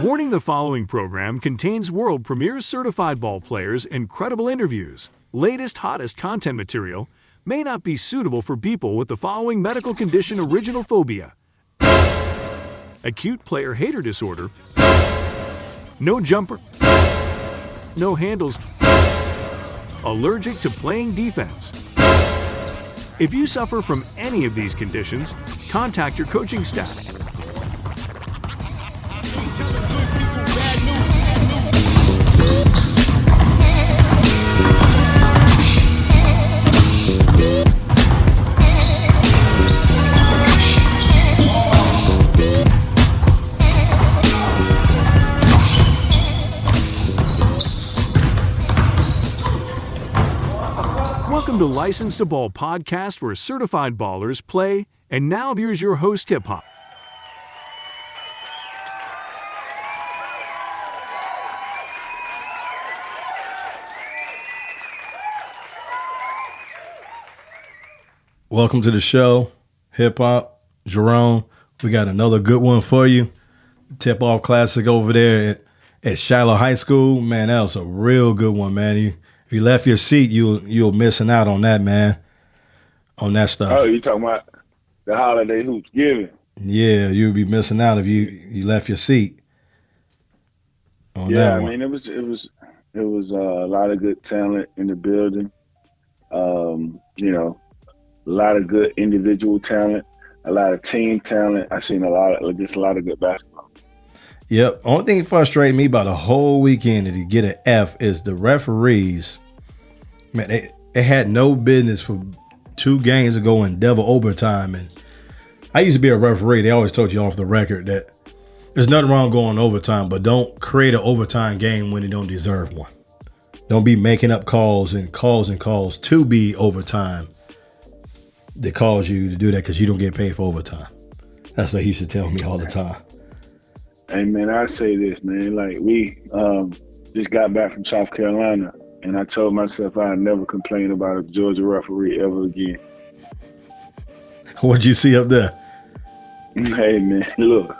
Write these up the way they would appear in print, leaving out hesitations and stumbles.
Warning: the following program contains world premiere certified ball players, incredible interviews, latest, hottest content material, may not be suitable for people with the following medical condition: original phobia, acute player hater disorder, no jumper, no handles, allergic to playing defense. If you suffer from any of these conditions, contact your coaching staff. Welcome to License to Ball podcast, where certified ballers play. And now here's your host, Hip Hop. Welcome to the show, Hip Hop, Jerome. We got another good one for you. Tip-off classic over there at Shiloh High School. Man, that was a real good one, man. If you left your seat, you're missing out on that, man, on that stuff. Oh, you talking about the holiday Hoopsgiving? Yeah, you'd be missing out if you left your seat on that one. I mean, it was a lot of good talent in the building. A lot of good individual talent, a lot of team talent. I've seen a lot of good basketball. Yep. Only thing that frustrated me about the whole weekend to get an F is the referees. Man, they had no business for 2 games to go in double overtime. And I used to be a referee. They always told you off the record that there's nothing wrong going overtime, but don't create an overtime game when you don't deserve one. Don't be making up calls to be overtime that cause you to do that because you don't get paid for overtime. That's what he used to tell me all the time. Hey, man, I say this, man. Like, we just got back from South Carolina, and I told myself I'd never complain about a Georgia referee ever again. What'd you see up there? Hey, man, look,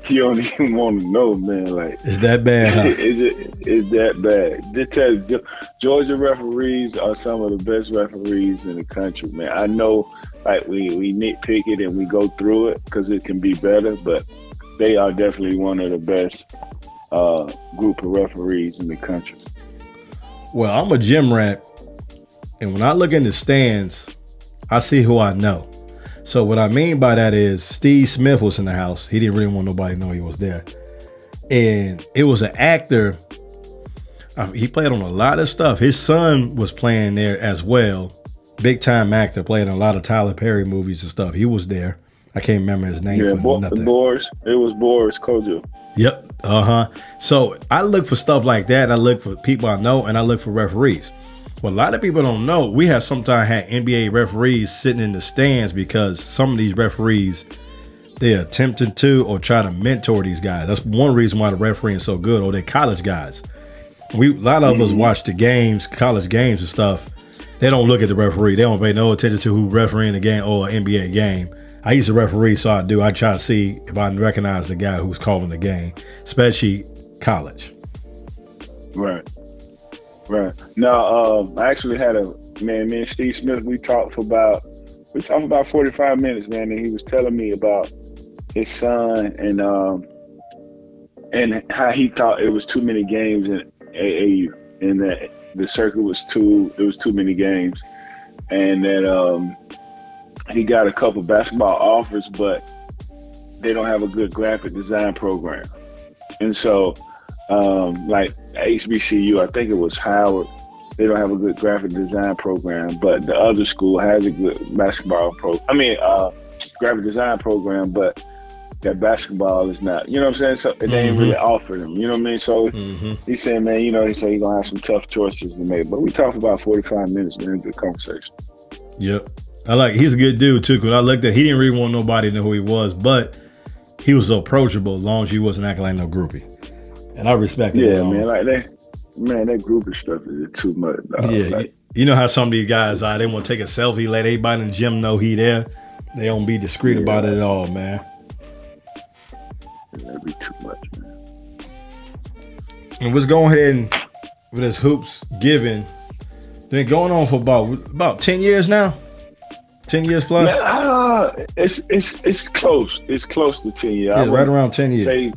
you don't even want to know, man. Like, it's that bad, huh? It's that bad. Just tell you, Georgia referees are some of the best referees in the country, man. I know, like, we nitpick it and we go through it because it can be better, but they are definitely one of the best group of referees in the country. Well, I'm a gym rat, and when I look in the stands, I see who I know. So what I mean by that is Steve Smith was in the house. He didn't really want nobody to know he was there. And it was an actor. He played on a lot of stuff. His son was playing there as well. Big time actor, played in a lot of Tyler Perry movies and stuff. He was there. I can't remember his name for nothing. Boris. It was Boris Kojo. Yep. So I look for stuff like that. I look for people I know, and I look for referees. What a lot of people don't know, we have sometimes had NBA referees sitting in the stands because some of these referees, they're attempting to or try to mentor these guys. That's one reason why the refereeing is so good, or they're college guys. A lot of us watch the games, college games and stuff. They don't look at the referee. They don't pay no attention to who refereeing the game or an NBA game. I used to referee, so I try to see if I recognize the guy who's calling the game, especially college. Right. No, I actually had me and Steve Smith, we talked for about 45 minutes, man, and he was telling me about his son and how he thought it was too many games in AAU, and that the circuit was too many games, and that he got a couple basketball offers, but they don't have a good graphic design program. And so like HBCU, I think it was Howard, they don't have a good graphic design program, but the other school has a good graphic design program, but that basketball is not, you know what I'm saying? So they ain't really offer them, you know what I mean? So he said, man, he said he's gonna have some tough choices to make, but we talked about 45 minutes, man, good conversation. Yep. He's a good dude too, because I looked at, he didn't really want nobody to know who he was, but he was approachable as long as he wasn't acting like no groupie. And I respect it. Yeah, man, that groupie stuff is too much. Dog. Yeah, you know how some of these guys are, they want to take a selfie, let everybody in the gym know he there. They don't be discreet about it at all, man. That'd be too much, man. And let's go ahead and with this Hoopsgiving. Been going on for about 10 years now. 10 years plus. It's close. It's close to 10 years. Yeah, right around 10 years. Say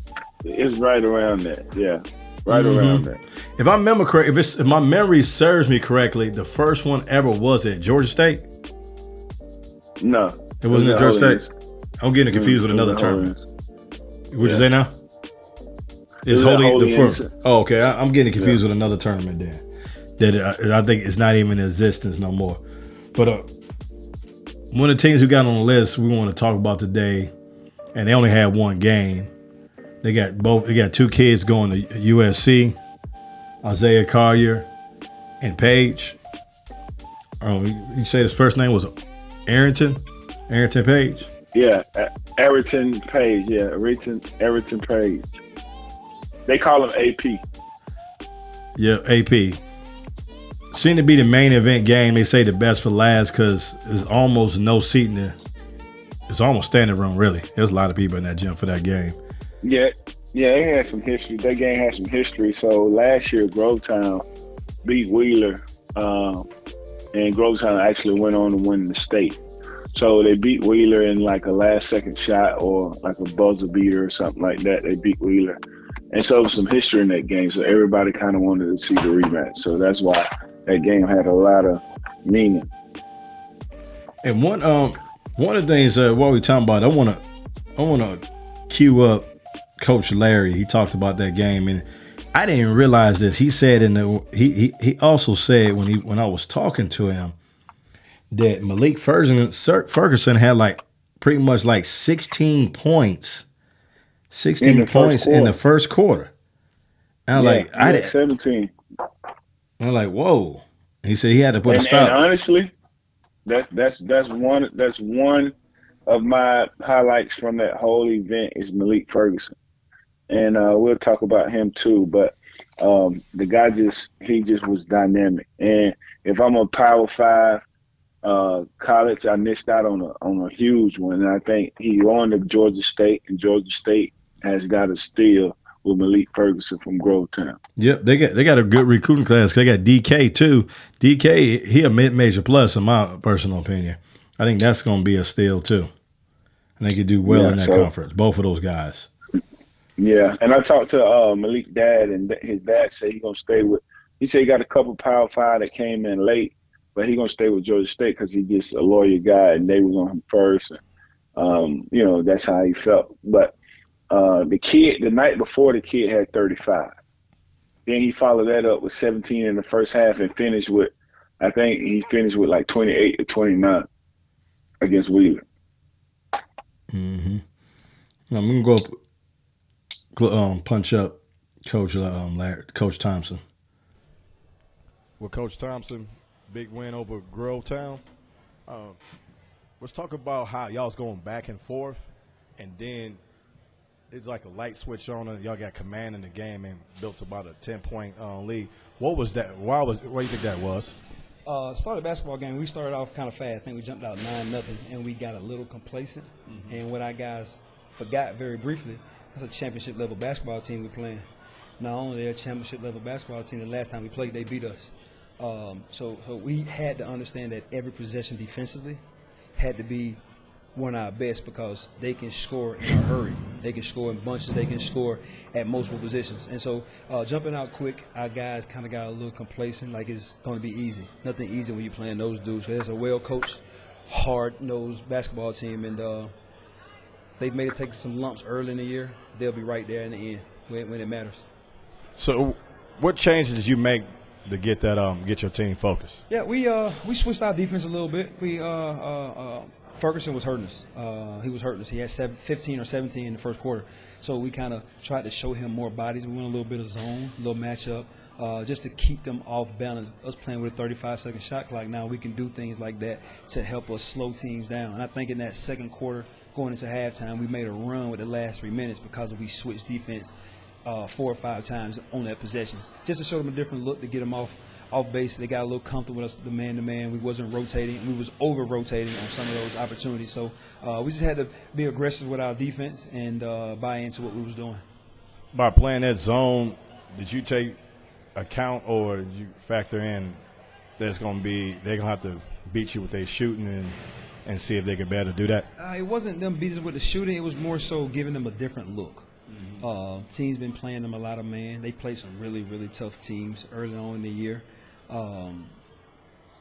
it's right around that. Yeah, right around that. If I remember correct, if my memory serves me correctly, the first one ever was at Georgia State. No, it wasn't at Georgia State. I'm getting confused with another tournament. What'd you say now? It's holding the first. Oh, okay. I'm getting confused with another tournament then. That I think it's not even in existence no more. But one of the teams we got on the list we want to talk about today, and they only had one game. They got two kids going to USC, Isaiah Collier and Page. You say his first name was Arrington Page? Yeah, Arrington Page. Yeah, Arrington Page. They call him AP. Yeah, AP. Seemed to be the main event game. They say the best for last because there's almost no seating there. It's almost standing room, really. There's a lot of people in that gym for that game. Yeah, it had some history. That game had some history. So last year, Grovetown beat Wheeler, and Grovetown actually went on to win the state. So they beat Wheeler in like a last-second shot or like a buzzer beater or something like that. They beat Wheeler. And so there was some history in that game. So everybody kind of wanted to see the rematch. So that's why that game had a lot of meaning. And one of the things while we're talking about, I want to cue up Coach Larry. He talked about that game, and I didn't realize this. He said he also said when I was talking to him that Malik Ferguson had like pretty much like 16 points. 16 points in the first quarter. And I did 17. I'm like, whoa. He said he had to put a stop. And honestly, that's one of my highlights from that whole event is Malik Ferguson. And we'll talk about him too. But the guy just was dynamic. And if I'm a Power 5 college, I missed out on a huge one. And I think he won to Georgia State, and Georgia State has got a steal with Malik Ferguson from Grovetown. Yep, they got a good recruiting class. They got DK too. DK, he a mid-major plus in my personal opinion. I think that's going to be a steal too. And they could do well in that conference. Both of those guys. Yeah, and I talked to Malik's dad, and his dad said he's going to stay with. He said he got a couple Power 5 that came in late, but he's going to stay with Georgia State because he's just a loyal guy, and they was on him first. And, that's how he felt. But the night before, the kid had 35. Then he followed that up with 17 in the first half and finished with, I think he finished with like 28 or 29 against Wheeler. Mm-hmm. I'm going to go punch up Coach Thompson. Well, Coach Thompson, big win over Grovetown. Let's talk about how y'all's going back and forth, and then it's like a light switch on it. Y'all got command in the game and built about a 10-point lead. What was that? What do you think that was? Started basketball game. We started off kind of fast. I think we jumped out 9-0, and we got a little complacent. Mm-hmm. And what our guys forgot very briefly, that's a championship-level basketball team we're playing. Not only they're a championship-level basketball team, the last time we played, they beat us. So we had to understand that every possession defensively had to be one of our best because they can score in a hurry. They can score in bunches. They can score at multiple positions. And so jumping out quick, our guys kind of got a little complacent, like it's going to be easy. Nothing easy when you're playing those dudes. It's a well-coached, hard-nosed basketball team, and they've made it take some lumps early in the year. They'll be right there in the end when it matters. So what changes did you make to get that get your team focused? Yeah, we switched our defense a little bit. We Ferguson was hurting us. He was hurting us. He had 15 or 17 in the first quarter. So we kind of tried to show him more bodies. We went a little bit of zone, a little matchup, just to keep them off balance. Us playing with a 35-second shot clock now, we can do things like that to help us slow teams down. And I think in that second quarter, going into halftime, we made a run with the last 3 minutes because we switched defense 4 or 5 times on that possessions, just to show them a different look to get them off base. They got a little comfortable with us, the man-to-man. We wasn't rotating. We was over-rotating on some of those opportunities. So we just had to be aggressive with our defense and buy into what we was doing. By playing that zone, did you take account or did you factor in that's going to be they're going to have to beat you with their shooting and see if they can better do that? It wasn't them beating us with the shooting. It was more so giving them a different look. Teams been playing them a lot of man. They played some really, really tough teams early on in the year.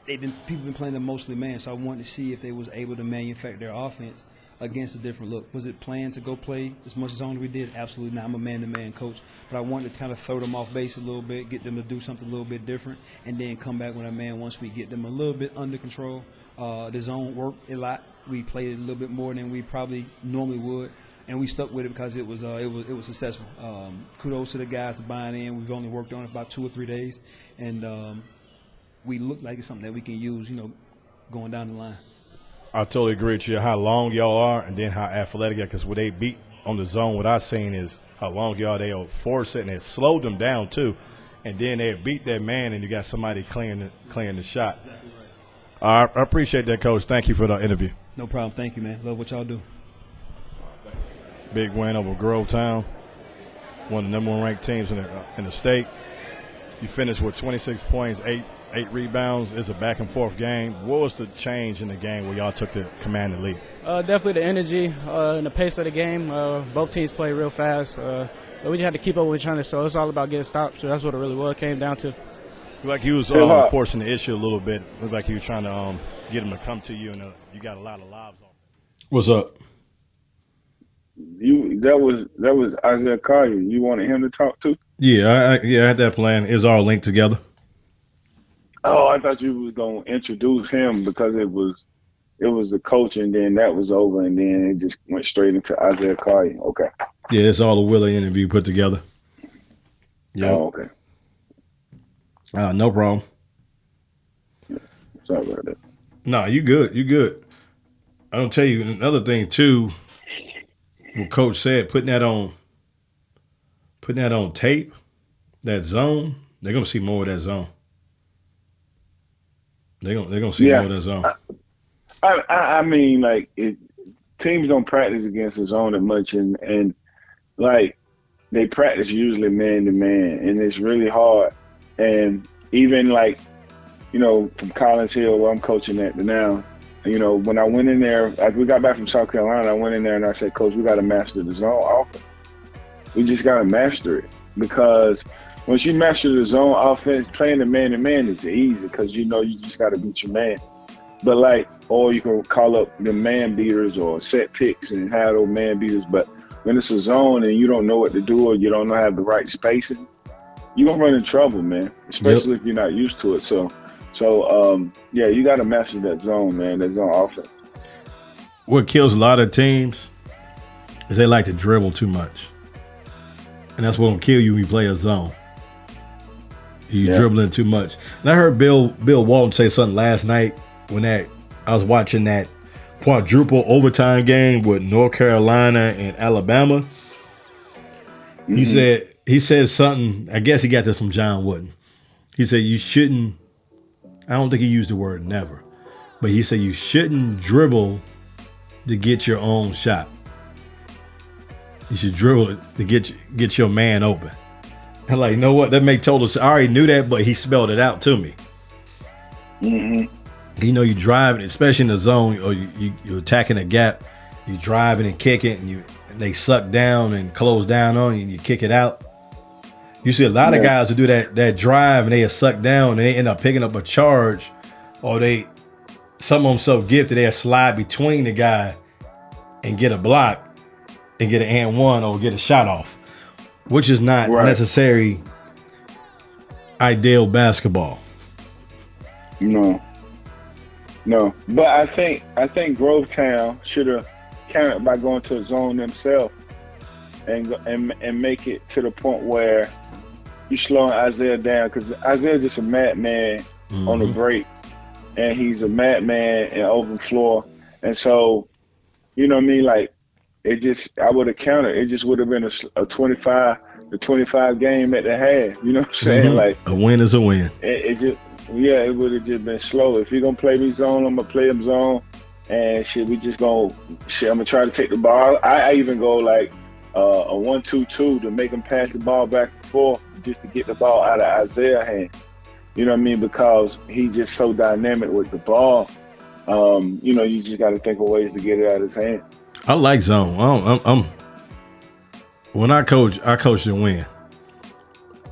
People been playing them mostly man, so I wanted to see if they was able to manufacture their offense against a different look. Was it planned to go play as much zone as we did? Absolutely not. I'm a man-to-man coach, but I wanted to kind of throw them off base a little bit, get them to do something a little bit different, and then come back with a man once we get them a little bit under control. The zone worked a lot. We played it a little bit more than we probably normally would, and we stuck with it because it was successful. Kudos to the guys for buying in. We've only worked on it about 2 or 3 days, and we look like it's something that we can use, going down the line. I totally agree with you. How long y'all are, and then how athletic. Because what they beat on the zone, what I've seen is how long y'all they'll force it, and it slowed them down too. And then they beat that man, and you got somebody clearing the shot. Exactly right. I appreciate that, Coach. Thank you for the interview. No problem. Thank you, man. Love what y'all do. Big win over Grovetown, one of the number 1 ranked teams in the state. You finished with 26 points, 8 rebounds. It's a back and forth game. What was the change in the game where y'all took the command and lead? Definitely the energy and the pace of the game. Both teams played real fast. But we just had to keep up with each other, so it's all about getting stops. So that's what it really came down to. Like he was forcing the issue a little bit. Looked like he was trying to get him to come to you, and you got a lot of lives on. What's up? That was Isaiah Collier. You wanted him to talk to? Yeah, I had that plan. It's all linked together. Oh, I thought you was gonna introduce him because it was the coach, and then that was over, and then it just went straight into Isaiah Collier. Okay. Yeah, it's all a Willie interview put together. Yeah. Oh, okay. No problem. Sorry about that. No, you good. You good. I'm gonna tell you another thing too. What Coach said, putting that on tape, that zone, they're gonna see more of that zone. They're gonna see more of that zone. I mean, like, teams don't practice against the zone that much, and like they practice usually man to man, and it's really hard. And even like, from Collins Hill, where I'm coaching at now, when I went in there, we got back from South Carolina, I went in there and I said, Coach, we got to master the zone offense. We just got to master it, because once you master the zone offense, playing the man-to-man is easy because you just got to beat your man. But or you can call up the man beaters or set picks and have those man beaters. But when it's a zone and you don't know what to do or you don't have the right spacing, you're going to run into trouble, man, especially if you're not used to it. So, you got to master that zone, man, that zone offense. What kills a lot of teams is they like to dribble too much. And that's what will kill you when you play a zone. You're dribbling too much. And I heard Bill Walton say something last night when I was watching that quadruple overtime game with North Carolina and Alabama. Mm-hmm. He said something, I guess he got this from John Wooden. He said you shouldn't, I don't think he used the word never, but he said you shouldn't dribble to get your own shot. You should dribble to get your man open. I'm like, you know what? That make total sense. I already knew that, but he spelled it out to me. Mm-hmm. You driving, especially in the zone, or you're attacking a gap. You driving and kicking, and they suck down and close down on you, and you kick it out. You see a lot of guys who do that drive, and they suck down, and they end up picking up a charge, or some of them so gifted they'll slide between the guy and get a block and get an and one or get a shot off, which is not necessary ideal basketball. No. But I think Grovetown should have counted by going to a zone themselves and make it to the point where you slowing Isaiah down, because Isaiah's just a madman on the break, and he's a madman in open floor, and so I would have counted. It just would have been a 25 game at the half. You know what I'm saying? Mm-hmm. Like, a win is a win. It would have just been slow. If you're gonna play me zone, I'm gonna play him zone, and I'm gonna try to take the ball. I even go like a 1-2-2 to make him pass the ball back and forth, just to get the ball out of Isaiah's hand. You know what I mean? Because he's just so dynamic with the ball. You know, you just got to think of ways to get it out of his hand. I like zone. When I coach to win.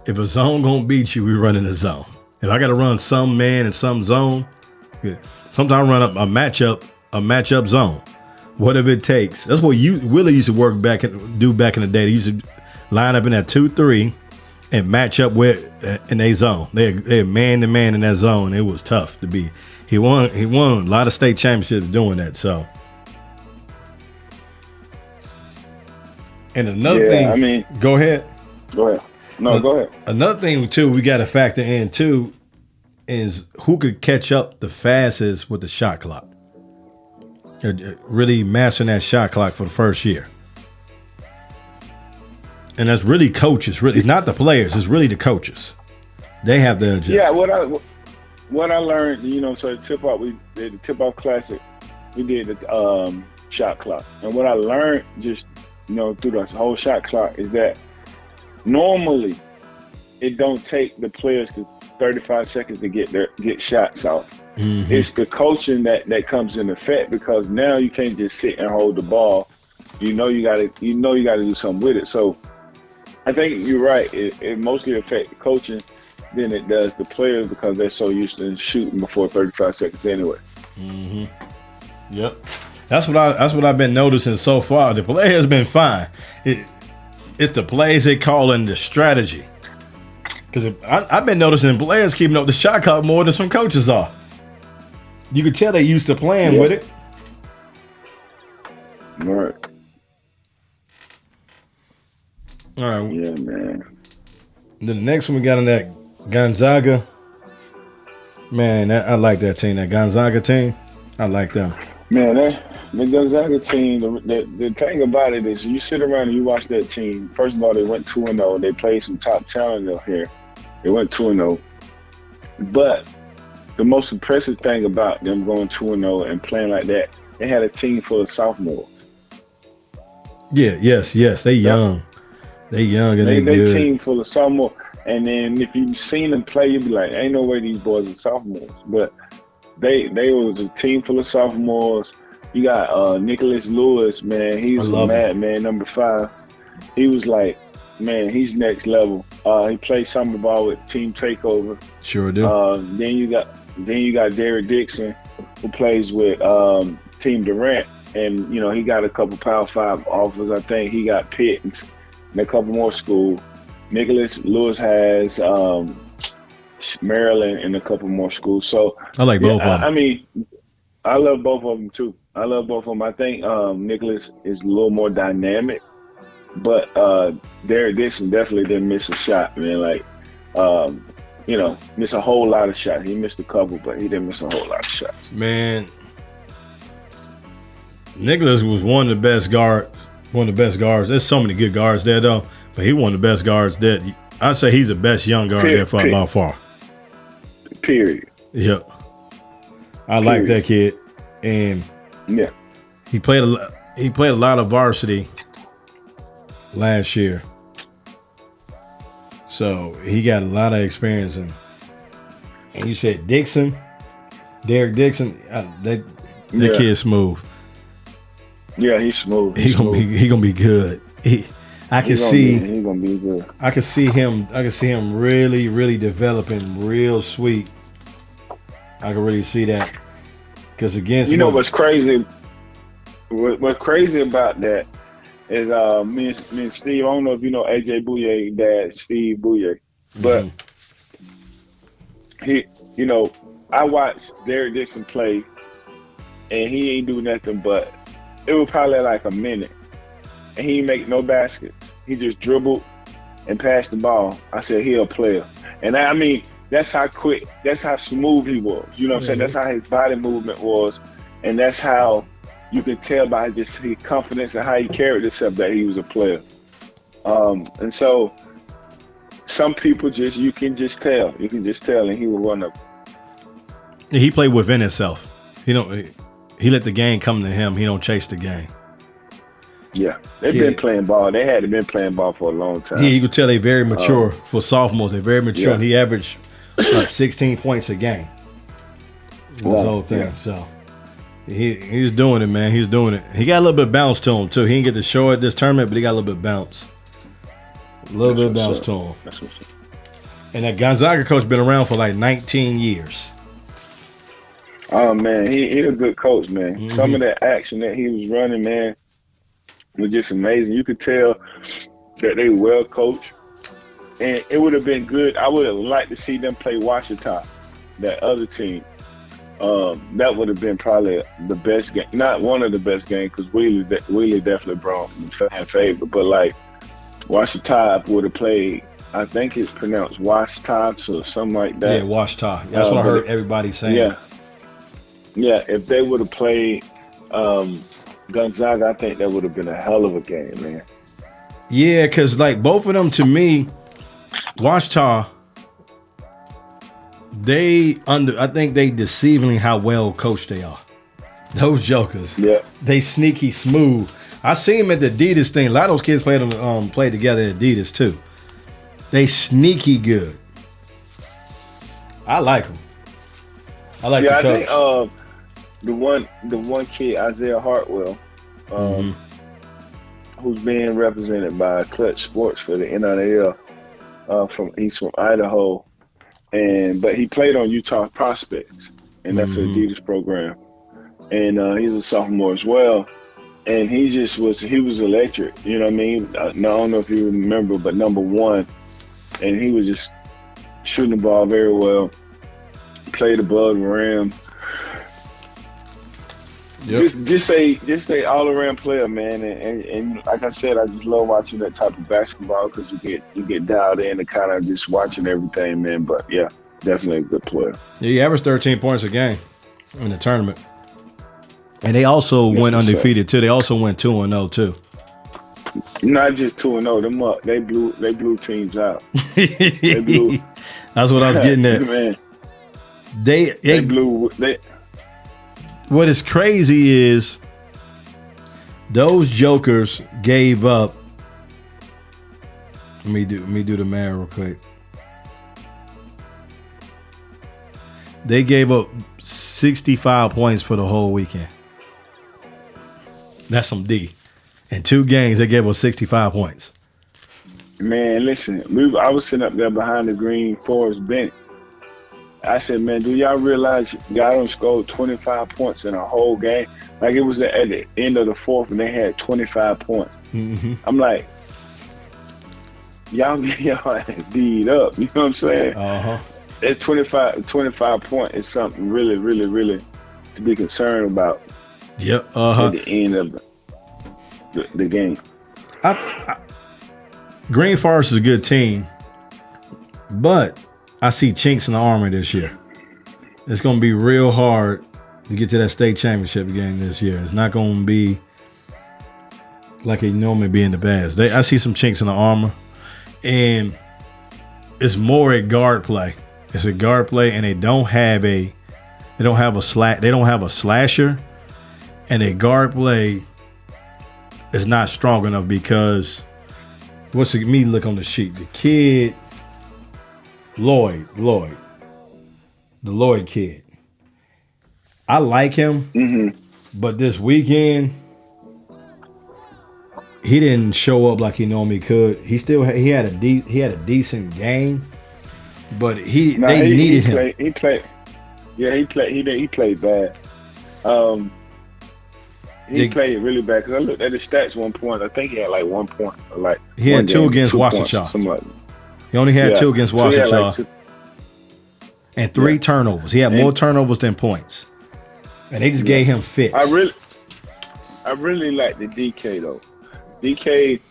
If a zone gonna beat you, we run in the zone. If I got to run some man and some zone, yeah. Sometimes I run up a matchup zone. Whatever it takes. That's what Willie used to do back in the day. They used to line up in that 2-3 and match up with in a zone. They man to man in that zone. It was tough to be. He won a lot of state championships doing that. So, and another thing. I mean, go ahead. Go ahead. No, go ahead. Another thing too, we got to factor in too, is who could catch up the fastest with the shot clock. Really mastering that shot clock for the first year. And that's really coaches. Really, it's not the players. It's really the coaches. They have to adjust. Yeah, what I learned, you know, so we did the tip-off classic. We did the shot clock. And what I learned just, you know, through the whole shot clock is that normally it don't take the players to 35 seconds to get shots off. Mm-hmm. It's the coaching that comes in effect, because now you can't just sit and hold the ball. You know you gotta do something with it. So I think you're right. It mostly affects the coaching than it does the players, because they're so used to shooting before 35 seconds anyway. Mm-hmm. Yep. That's what I've been noticing so far. The play has been fine. It's the plays they call in the strategy. Because I've been noticing players keeping up the shot clock more than some coaches are. You can tell they used to playing with it. All right. All right. Yeah, man. The next one we got on that Gonzaga. Man, I like that team. That Gonzaga team. I like them. Man, the Gonzaga team, the thing about it is, you sit around and you watch that team. First of all, they went 2-0. They played some top talent out here. They went 2-0. But the most impressive thing about them going 2-0 and playing like that, they had a team full of sophomores. Yeah, yes. They young. They young and they good. They team full of sophomores. And then if you've seen them play, you'd be like, ain't no way these boys are sophomores. But they was a team full of sophomores. You got Nykolas Lewis, man. He was a madman, number 5. He was like, man, he's next level. He played summer ball with Team Takeover. Sure do. Then you got Derek Dixon, who plays with Team Durant, and you know he got a couple Power 5 offers. I think he got Pitt and a couple more schools. Nykolas Lewis has Maryland and a couple more schools. So I like both of them. I mean, I love both of them too. I think Nykolas is a little more dynamic, but Derek Dixon definitely didn't miss a shot, man. Like, you know, miss a whole lot of shots. He missed a couple, but he didn't miss a whole lot of shots. Man, Nykolas was one of the best guards. There's so many good guards there, though, but he one of the best guards there. I'd say he's the best young guard there by far. Period. Yep. I like that kid, and yeah, he played a lot of varsity last year, so he got a lot of experience. And you said Derek Dixon, that kid's smooth. Yeah, he's smooth. He gonna be good. I can see he's gonna be good. I can see him really, really developing real sweet. I can really see that. Because again, you know what's crazy? What's crazy about that is me and Steve. I don't know if you know AJ Bouye dad, Steve Bouye, but he, you know, I watched Derek Dixon play, and he ain't do nothing but it was probably like a minute, and he ain't make no baskets. He just dribbled and passed the ball. I said, he a player. And I mean, that's how quick, that's how smooth he was. You know what I'm saying? That's how his body movement was. And that's how you could tell by just his confidence and how he carried himself that he was a player. And so some people you can just tell, and he was one of them. He played within himself. He let the game come to him. He don't chase the game. Yeah, they've been playing ball. They had been playing ball for a long time. Yeah, you could tell they're very mature for sophomores. They're very mature. Yeah. And he averaged like 16 points a game. This whole thing. Yeah. So he's doing it, man. He's doing it. He got a little bit of bounce to him, too. He didn't get to show at this tournament, but he got a little bit of bounce. A little bit of bounce to him. That's what's up. And that Gonzaga coach been around for like 19 years. Oh, man, he's a good coach, man. Mm-hmm. Some of that action that he was running, man, was just amazing. You could tell that they well coached. And it would have been good. I would have liked to see them play Washington, that other team. That would have been probably the best game. Not one of the best games because Wheeler definitely brought fan favorite. But like Washington would have played, I think it's pronounced Washington or something like that. Yeah, Washington. That's what I heard everybody saying. Yeah. Yeah, if they would have played Gonzaga, I think that would have been a hell of a game, man. Yeah, because like both of them to me, Washington, I think they deceivingly how well coached they are. Those jokers. Yeah. They sneaky smooth. I see them at the Adidas thing. A lot of those kids played together at Adidas too. They sneaky good. I like them. I like the coach. I think the one kid, Isaiah Hartwell, who's being represented by Clutch Sports for the NIL, he's from Idaho, but he played on Utah Prospects, and that's an Adidas program, and he's a sophomore as well, and he was electric. You know what I mean? I don't know if you remember, but number one, and he was just shooting the ball very well, played above the rim. Yep. Just say all around player, man, and like I said, I just love watching that type of basketball because you get dialed in and kind of just watching everything, man. But yeah, definitely a good player. Yeah, he averaged 13 points a game in the tournament, and they also went undefeated too. They also went 2-0 too. Not just 2-0, them up. They blew teams out. They blew. That's what I was getting at. Man, They blew. What is crazy is those jokers gave up. Let me do the math real quick. They gave up 65 points for the whole weekend. That's some D. In 2 games, they gave up 65 points. Man, listen, I was sitting up there behind the Green Forest bench. I said, man, do y'all realize y'all done scored 25 points in a whole game? Like it was at the end of the fourth and they had 25 points. Mm-hmm. I'm like, y'all beat up. You know what I'm saying? Uh-huh. That 25 point is something really, really, really to be concerned about. Yep. Uh-huh. At the end of the game. Green Forest is a good team, but I see chinks in the armor this year. It's going to be real hard to get to that state championship game this year. It's not going to be like it normally be in the past. I see some chinks in the armor, and it's more a guard play. It's a guard play, and they don't have a slasher, and a guard play is not strong enough because me look on the sheet. The kid. Lloyd, the Lloyd kid. I like him, but this weekend he didn't show up like he normally could. He had a decent game, but they needed him. He played bad. He played really bad because I looked at his stats 1 point. I think he had like 1 point, like he had 2 against Washington. Something like that. He only had 2 against Washington, so and 3 turnovers. He had more turnovers than points, and they just gave him fits. I really like the DK though. DK,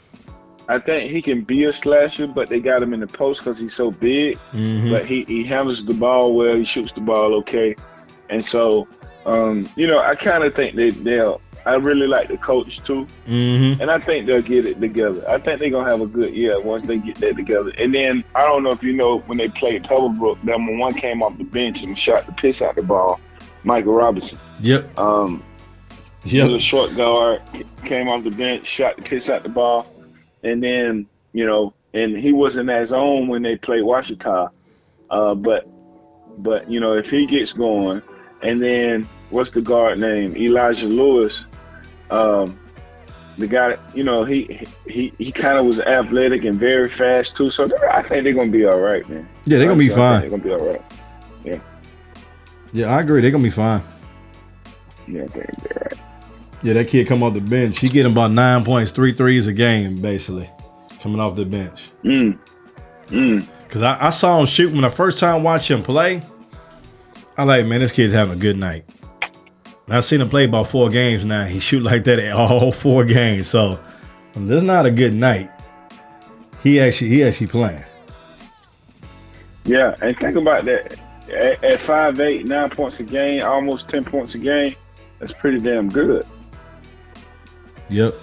I think he can be a slasher, but they got him in the post because he's so big. Mm-hmm. But he handles the ball well. He shoots the ball okay, and so I kind of think I really like the coach too, and I think they'll get it together. I think they're gonna have a good year once they get that together. And then I don't know if you know when they played Pebblebrook, number one came off the bench and shot the piss out the ball, Michael Robinson. Yep. little short guard, came off the bench, shot the kiss out the ball, and then and he wasn't as on when they played Washita, but if he gets going, and then what's the guard name? Elijah Lewis, the guy, he kind of was athletic and very fast too. So I think they're gonna be all right, man. Yeah, they're gonna be fine. They're gonna be all right. Yeah. Yeah, I agree. They're gonna be fine. Yeah, I think they're all right. Yeah, that kid come off the bench. He getting about 9 points, 3 threes a game, basically, coming off the bench. Because I saw him shoot when the first time I watched him play. I like, man, this kid's having a good night. I've seen him play about 4 games now. He shoot like that at all 4 games. So this is not a good night. He actually playing. Yeah, and think about that. At 5'8", 9 points a game, almost 10 points a game, that's pretty damn good. Yep.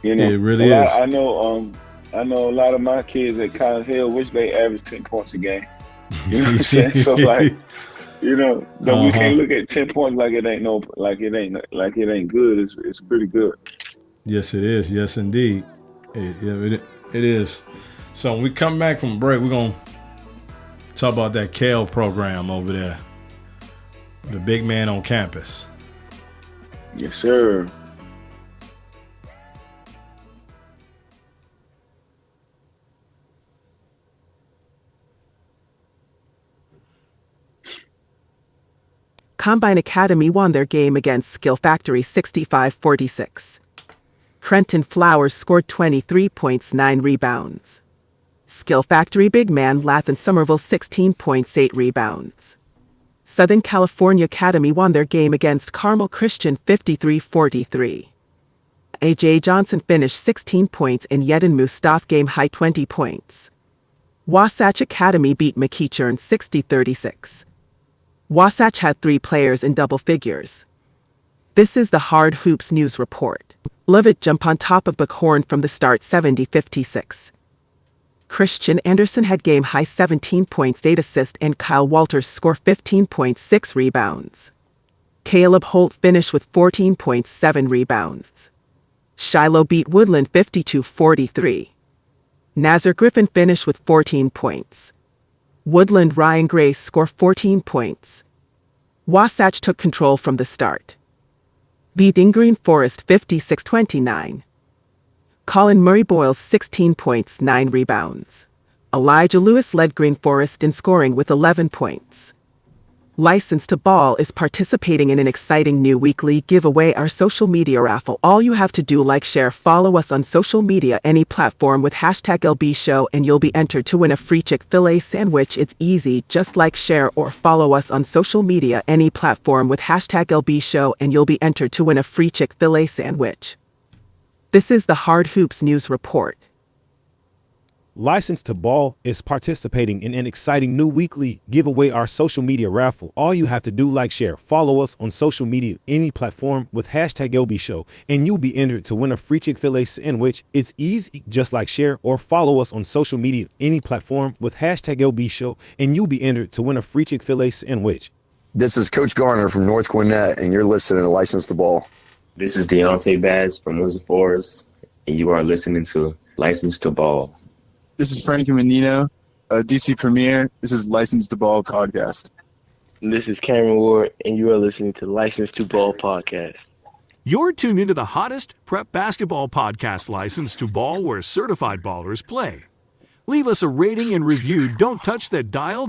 It really is. I know a lot of my kids at College Hill wish they averaged 10 points a game. You know what I'm saying? So we can't look at 10 points like it ain't good. It's pretty good. Yes, it is. Yes, indeed. It is. So when we come back from break, we're gonna talk about that Kale program over there, the big man on campus. Yes, sir. Combine Academy won their game against Skill Factory 65-46. Trenton Flowers scored 23 points, 9 rebounds. Skill Factory big man Lathan Somerville 16 points, 8 rebounds. Southern California Academy won their game against Carmel Christian 53-43. A.J. Johnson finished 16 points and Yedin Mustaf game high 20 points. Wasatch Academy beat McEachern 60-36. Wasatch had 3 players in double figures. This is the Hard Hoops News Report. Levitt jump on top of Buckhorn from the start 70-56. Christian Anderson had game-high 17 points, 8 assists, and Kyle Walters scored 15 points, 6 rebounds. Caleb Holt finished with 14 points, 7 rebounds. Shiloh beat Woodland 52-43. Nazar Griffin finished with 14 points. Woodland Ryan Grace scored 14 points. Wasatch took control from the start. Beating Green Forest 56-29. Colin Murray Boyles 16 points, 9 rebounds. Elijah Lewis led Green Forest in scoring with 11 points. License to Ball is participating in an exciting new weekly giveaway, our social media raffle. All you have to do, like, share, follow us on social media, any platform with hashtag LB Show, and you'll be entered to win a free Chick-fil-A sandwich. It's easy. Just like, share, or follow us on social media, any platform with hashtag LB Show, and you'll be entered to win a free Chick-fil-A sandwich. This is the Hard Hoops News Report. License to Ball is participating in an exciting new weekly giveaway, our social media raffle. All you have to do, like, share, follow us on social media, any platform with hashtag LB Show, and you'll be entered to win a free Chick-fil-A sandwich. It's easy. Just like, share, or follow us on social media, any platform with hashtag LB Show, and you'll be entered to win a free Chick-fil-A sandwich. This is Coach Garner from North Gwinnett, and you're listening to License to Ball. This is Deontay Bass from Woods Forest, and you are listening to License to Ball. This is Frankie Menino, DC Premier. This is License to Ball podcast. And this is Cameron Ward, and you are listening to License to Ball podcast. You're tuned into the hottest prep basketball podcast, License to Ball, where certified ballers play. Leave us a rating and review. Don't touch that dial.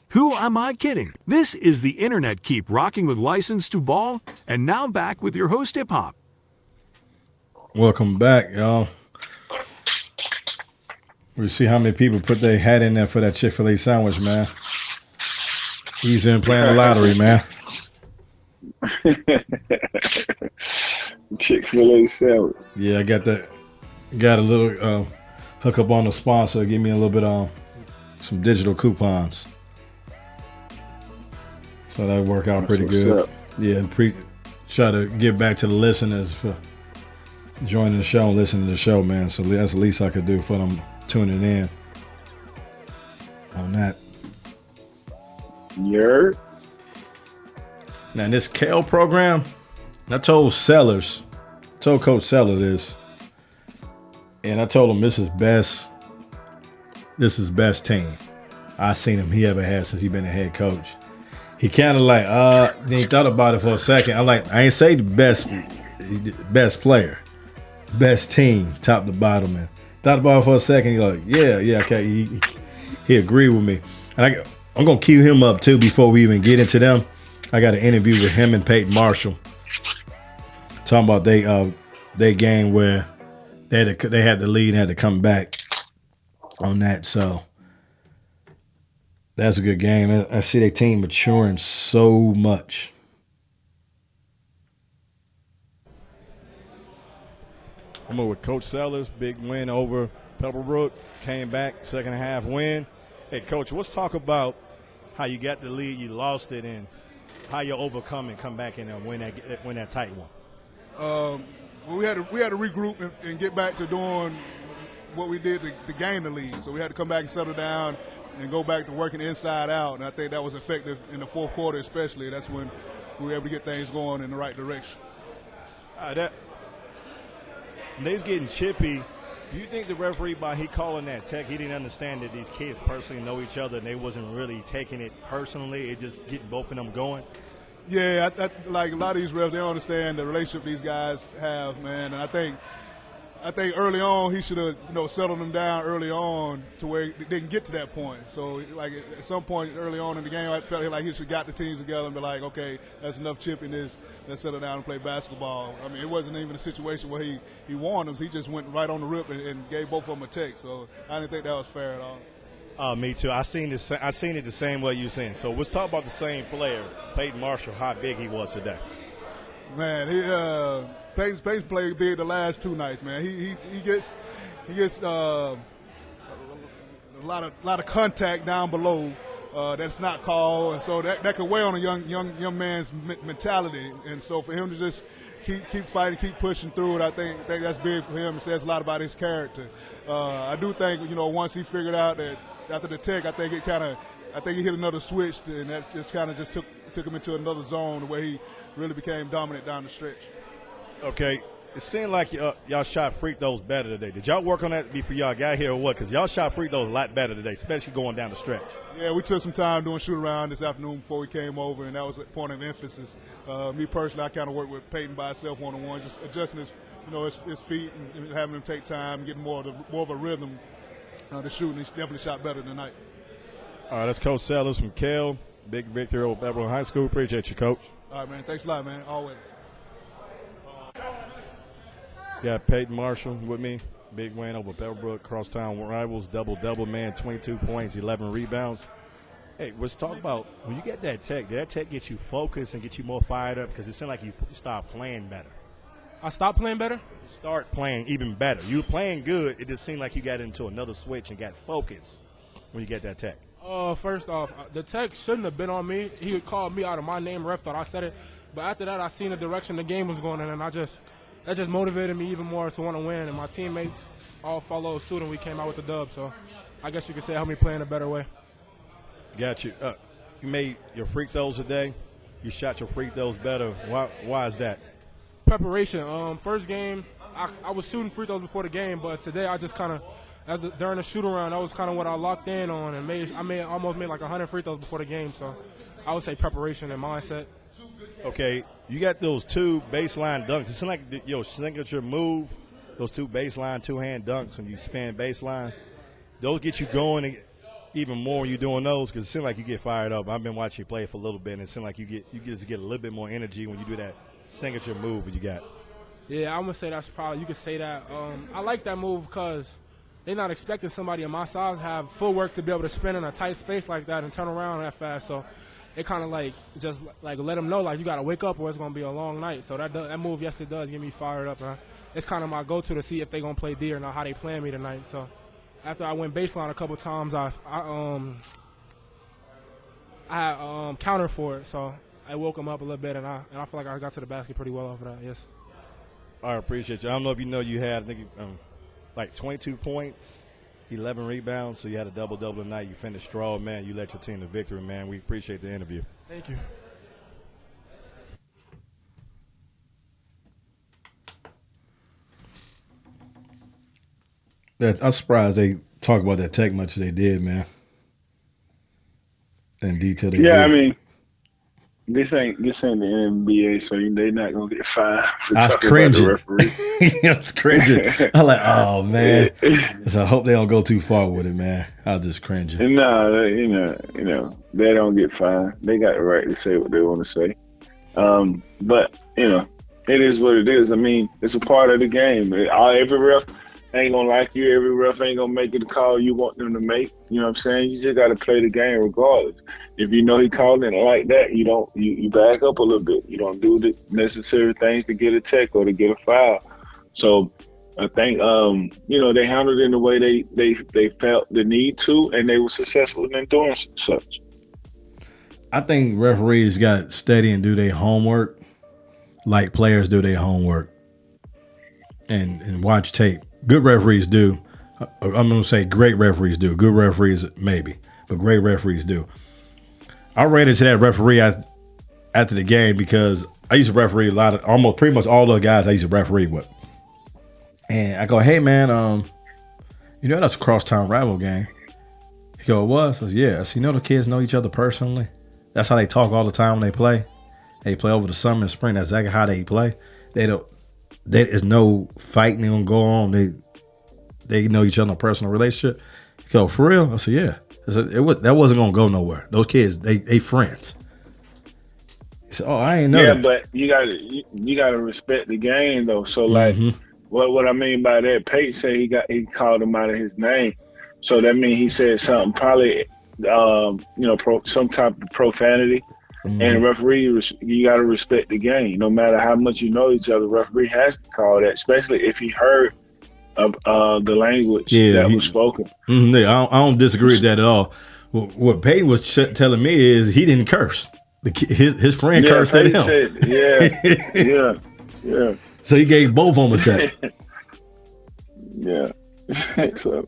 Who am I kidding? This is the internet. Keep rocking with License to Ball. And now back with your host, Hip Hop. Welcome back, y'all. We see how many people put their hat in there for that Chick-fil-A sandwich, man. He's in playing the lottery, man. Chick-fil-A sandwich. Yeah, I got that. Got a little hook up on the sponsor. Give me a little bit on some digital coupons. So that work out pretty good. Up. Yeah, try to give back to the listeners for joining the show and listening to the show, man. So that's the least I could do for them tuning in on that. Yer. Now, in this Kale program, I told Coach Sellers this, and I told him this is best team I seen he ever had since he been a head coach. He kind of like, then he thought about it for a second. I'm like, I ain't say the best player, best team, top to bottom, man. Thought about it for a second. He's like, yeah, okay. He agreed with me. And I'm going to cue him up, too, before we even get into them. I got an interview with him and Peyton Marshall talking about they game where they had the lead and had to come back on that. So that's a good game. I see their team maturing so much. I'm with Coach Sellers. Big win over Pebblebrook. Came back, second half win. Hey, Coach, let's talk about how you got the lead, you lost it, and how you overcome and come back and win that tight one. Well, we had to regroup and get back to doing what we did to gain the lead. So we had to come back and settle down and go back to working inside out. And I think that was effective in the fourth quarter especially. That's when we were able to get things going in the right direction. They's getting chippy. Do you think the referee, by he calling that tech, he didn't understand that these kids personally know each other and they wasn't really taking it personally? It just getting both of them going? Yeah, like a lot of these refs, they don't understand the relationship these guys have, man. And I think early on he should have settled them down early on to where it didn't get to that point. So like at some point early on in the game, I felt like he should have got the teams together and be like, okay, that's enough chippiness. Let's settle down and play basketball. I mean, it wasn't even a situation where he warned them. He just went right on the rip and gave both of them a tech. So I didn't think that was fair at all. Me too. I seen it the same way you seen. So let's talk about the same player, Peyton Marshall, how big he was today. Man, Peyton's played big the last two nights. Man, he gets a lot of contact down below. That's not called, and so that could weigh on a young man's mentality. And so for him to just keep fighting, keep pushing through it, I think that's big for him. It says a lot about his character. I do think once he figured out that after the tech, I think he hit another switch, and that just kind of took him into another zone where he really became dominant down the stretch. Okay. It seemed like y'all shot free throws better today. Did y'all work on that before y'all got here or what? Because y'all shot free throws a lot better today, especially going down the stretch. Yeah, we took some time doing shoot-around this afternoon before we came over, and that was a point of emphasis. Me personally, I kind of worked with Peyton by himself one-on-one, just adjusting his feet and having him take time, getting more of a rhythm to shoot, and he definitely shot better tonight. All right, that's Coach Sellers from Kell. Big victory over Pebblebrook High School. Appreciate you, Coach. All right, man. Thanks a lot, man. Always. Got Peyton Marshall with me. Big win over Pebblebrook, crosstown rivals, double-double, man, 22 points, 11 rebounds. Hey, let's talk about when you get that tech, did that tech get you focused and get you more fired up? Because it seemed like you stopped playing better. I stopped playing better? Start playing even better. You were playing good. It just seemed like you got into another switch and got focused when you get that tech. First off, the tech shouldn't have been on me. He called me out of my name. Ref thought I said it. But after that, I seen the direction the game was going in, and that just motivated me even more to want to win. And my teammates all followed suit, and we came out with the dub. So I guess you could say it helped me play in a better way. Got you. You made your free throws today. You shot your free throws better. Why is that? Preparation. First game, I was shooting free throws before the game, but today I just kind of, during the shoot-around, that was kind of what I locked in on, and almost made like 100 free throws before the game. So I would say preparation and mindset. Okay, you got those two baseline dunks. It seems like your signature move, those two baseline two-hand dunks when you spin baseline, those get you going even more when you're doing those because it seems like you get fired up. I've been watching you play for a little bit, and it seems like you just get a little bit more energy when you do that signature move that you got. Yeah, I'm going to say that's probably, you could say that. I like that move because they're not expecting somebody of my size to have footwork to be able to spin in a tight space like that and turn around that fast. So it kind of like just like let them know like you got to wake up or it's going to be a long night. So that move, yes, it does get me fired up. It's kind of my go-to to see if they're going to play D or not, how they playing me tonight. So after I went baseline a couple times, I had counter for it. So I woke them up a little bit, and I feel like I got to the basket pretty well off of that, yes. I appreciate you. I don't know if you know you had, I think, like 22 points, 11 rebounds, so you had a double-double tonight. You finished strong, man. You led your team to victory, man. We appreciate the interview. Thank you. I'm surprised they talk about that tech much as they did, man. In detail, they did. I mean, this ain't the NBA, so they're not gonna get fined for I was talking about the cringing. referee. I was cringing. I'm like, oh man. So I hope they don't go too far with it, man. I was just cringing. No, you know, they don't get fined. They got the right to say what they want to say. But you know, it is what it is. I mean, it's a part of the game. Every ref ain't gonna like you. Every ref ain't gonna make it a call you want them to make. You know what I'm saying? You just got to play the game regardless. If you know he called it like that, you back up a little bit. You don't do the necessary things to get a tech or to get a foul. So I think they handled it in the way they felt the need to, and they were successful in doing such. I think referees got to study and do their homework like players do their homework and watch tape. Good referees do. I'm going to say great referees do. Good referees, maybe, but great referees do. I ran into that referee after the game because I used to referee pretty much all the guys I used to referee with. And I go, hey, man, that's a crosstown rival game. He go, it was? I said, yeah. I said, the kids know each other personally. That's how they talk all the time when they play. They play over the summer and spring. That's exactly how they play. There is no fighting gonna go on. They know each other in a personal relationship. He go, for real? I said, yeah. I said, that wasn't gonna go nowhere. Those kids, they friends. He said, oh, I ain't know that. Yeah, but you gotta respect the game though. So like, what I mean by that, Pate said he called him out of his name. So that means he said something probably, some type of profanity. And referee, you got to respect the game. No matter how much you know each other, referee has to call that, especially if he heard of the language that was spoken. Yeah, I don't disagree with that at all. What Peyton was telling me is he didn't curse. His friend cursed at him. Said, yeah. So he gave both of them a tech. Yeah. So,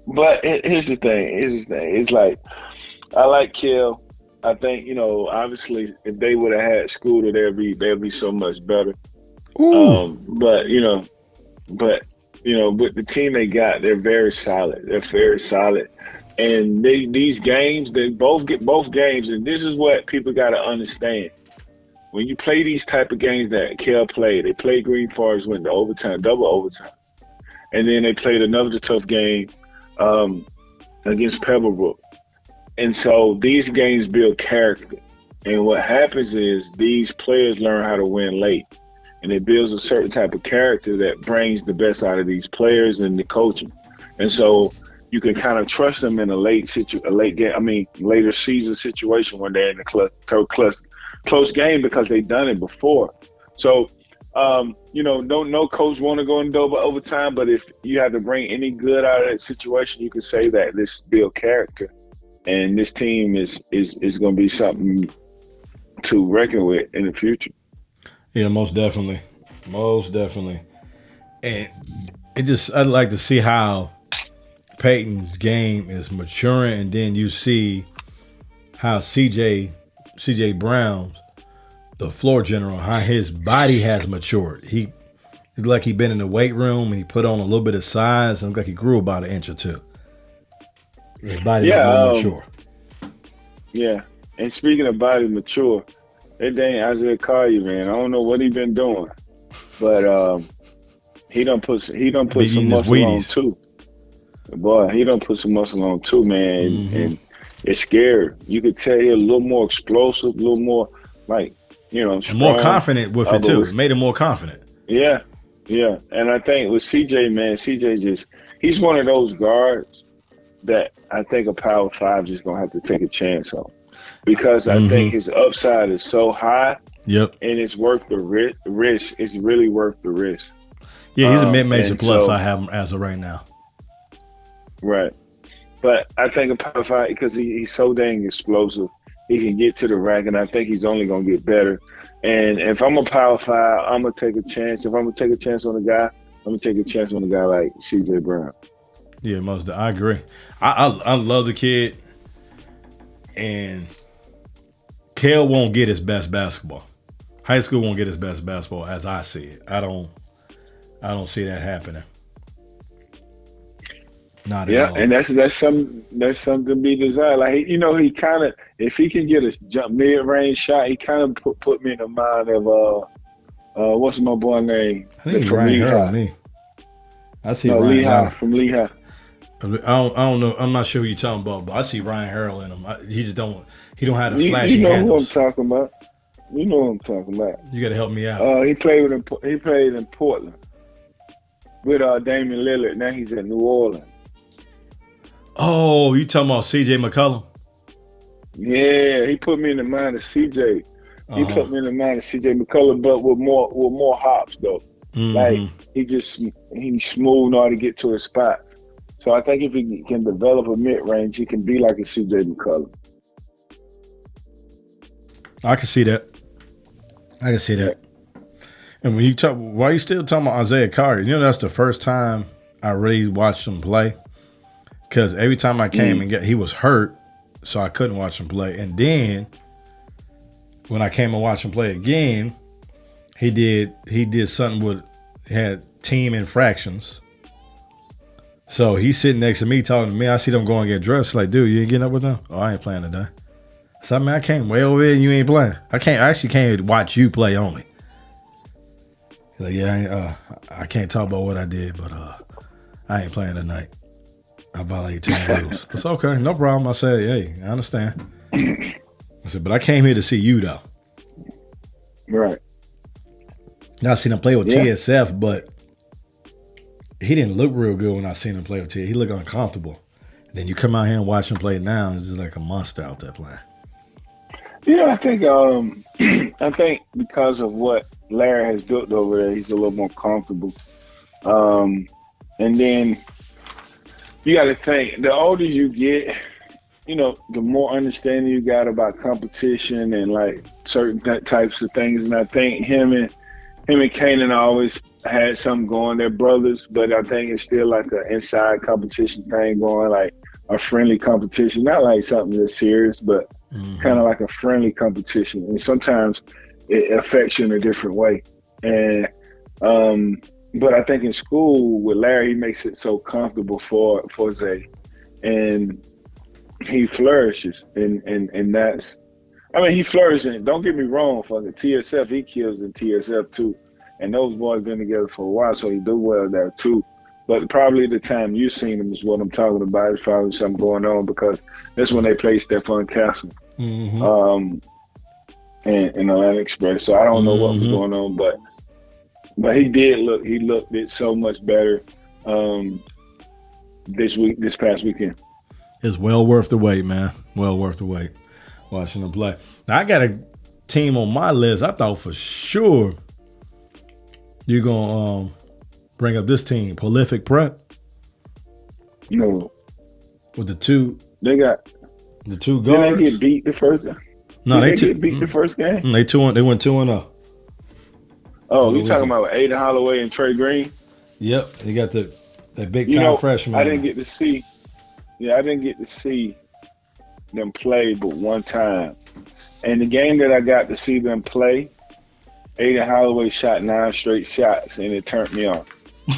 but here's the thing. It's like, I like Kel. I think, obviously, if they would have had Scooter, they'd be so much better. But with the team they got, they're very solid. They're very solid. And these games, they both get both games. And this is what people got to understand. When you play these type of games that Kel played, they played Green Forest, went to overtime, double overtime. And then they played another tough game against Pebblebrook. And so these games build character. And what happens is these players learn how to win late. And it builds a certain type of character that brings the best out of these players and the coaching. And so you can kind of trust them in a later season situation when they're in the close game because they've done it before. So, no coach want to go into double overtime, but if you have to bring any good out of that situation, you can say that this build character. And this team is going to be something to reckon with in the future. Yeah, most definitely. And I'd like to see how Peyton's game is maturing, and then you see how CJ Brown's, the floor general, how his body has matured. He looked like he'd been in the weight room and he put on a little bit of size and looked like he grew about an inch or two. His body more mature. Yeah, and speaking of body mature, that dang Isaiah Collier, man, I don't know what he been doing, but he done put some muscle on too. Boy, he done put some muscle on too, man, and it's scary. You could tell he's a little more explosive, a little more strong, more confident with it too. It made him more confident. Yeah, and I think with CJ, man, he's one of those guards that I think a Power 5 just gonna have to take a chance on, because I think his upside is so high. Yep, and it's worth the risk. It's really worth the risk. Yeah, he's a mid-major plus. I have him as of right now. Right, but I think a Power 5 because he's so dang explosive. He can get to the rack, and I think he's only gonna get better. And if I'm a Power 5, I'm gonna take a chance. If I'm gonna take a chance on a guy, I'm gonna take a chance on a guy like CJ Brown. Yeah, I agree. I love the kid, and Kel won't get his best basketball. High school won't get his best basketball as I see it. I don't see that happening. Not at all. And that's something to be desired. Like he kind of, if he can get a jump mid-range shot, he kind of put me in the mind of what's my boy name? I think it's Ryan Hurl. I see Ryan Lehigh from Lehigh. I don't know. I'm not sure who you're talking about, but I see Ryan Hurl in him. He just don't. He don't have the flashy You know handles. who I'm talking about. You know what I'm talking about. You got to help me out. He played in Portland with Damian Lillard. Now he's in New Orleans. Oh, you talking about C.J. McCollum? Yeah, he put me in the mind of C.J. He put me in the mind of C.J. McCollum, but with more hops though. Mm-hmm. Like he's smooth in order to get to his spots. So I think if he can develop a mid range, he can be like a C.J. McCollum. I can see that. And when you talk, why are you still talking about Isaiah Carter? You know, that's the first time I really watched him play. Because every time I came he was hurt, so I couldn't watch him play. And then when I came and watched him play again, he did something had team infractions. So he's sitting next to me talking to me. I see them going to get dressed. Like, dude, you ain't getting up with them? Oh, I ain't playing today. So I mean, I came way over here and you ain't playing. I actually can't watch you play only. He's like, yeah, I can't talk about what I did, but I ain't playing tonight. I violated team rules. It's okay, no problem. I said, hey, I understand. I said, but I came here to see you though. Right. Now I seen him play with TSF, but he didn't look real good when I seen him play with TSF. He looked uncomfortable. Then you come out here and watch him play now, it's just like a monster out there playing. Yeah, I think because of what Larry has built over there, he's a little more comfortable. And then you got to think, the older you get, the more understanding you got about competition and like certain types of things. And I think him and Kanan always had something going. They're brothers, but I think it's still like an inside competition thing going, like a friendly competition, not like something that's serious, but kind of like a friendly competition. And sometimes it affects you in a different way. And but I think in school with Larry, he makes it so comfortable for Zay, and he flourishes. And that's, I mean, he flourishes. Don't get me wrong, for the TSF, he kills in TSF too. And those boys been together for a while, so he do well there too. But probably the time you've seen him is what I'm talking about. There's probably something going on because that's when they played Stephon Castle in Atlanta Express. So I don't know what was going on, but he looked it so much better this past weekend. It's well worth the wait, man. Well worth the wait watching him play. Now, I got a team on my list. I thought for sure you're going to bring up this team, Prolific Prep. No. With the two guards. Did they get beat the first time? No, they get beat the first game? They went 2-0. Oh, you talking about Aiden Holloway and Trey Green? Yep, they got that big time freshman. I didn't get to see them play but one time. And the game that I got to see them play, Aiden Holloway shot 9 straight shots, and it turned me on. You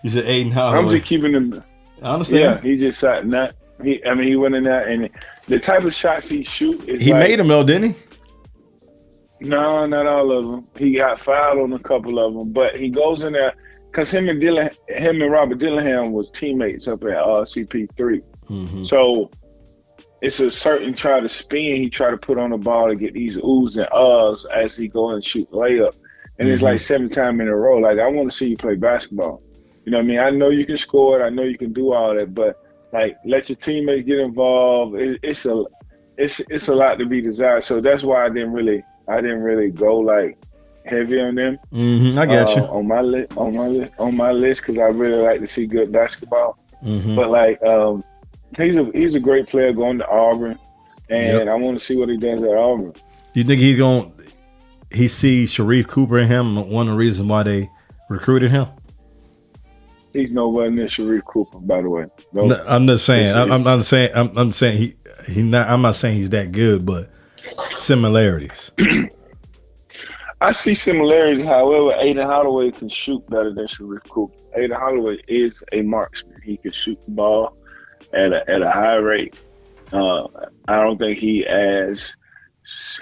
said Aiden Holloway. I'm just keeping him. I understand. Yeah, he just shot 9. He went in there, and the type of shots he shoot is he made them though, didn't he? No, not all of them. He got fouled on a couple of them, but he goes in there because him and Robert Dillingham was teammates up at CP3. So it's a certain try to spin he try to put on the ball to get these oohs and ahs as he go and shoot layup. And it's like 7 times in a row. Like, I want to see you play basketball. You know what I mean? I know you can score it. I know you can do all that, but like, let your teammates get involved. It's a lot to be desired. So that's why I didn't really go like heavy on them. I got you on my list because I really like to see good basketball. But like, he's a great player going to Auburn, and I want to see what he does at Auburn. You think he sees Sharif Cooper in him? One of the reasons why they recruited him. He's nowhere near Sharif Cooper, by the way. No, I'm just saying. I'm not saying he not. I'm not saying he's that good, but similarities. I see similarities. However, Aiden Holloway can shoot better than Sharif Cooper. Aiden Holloway is a marksman. He can shoot the ball at a high rate. I don't think he as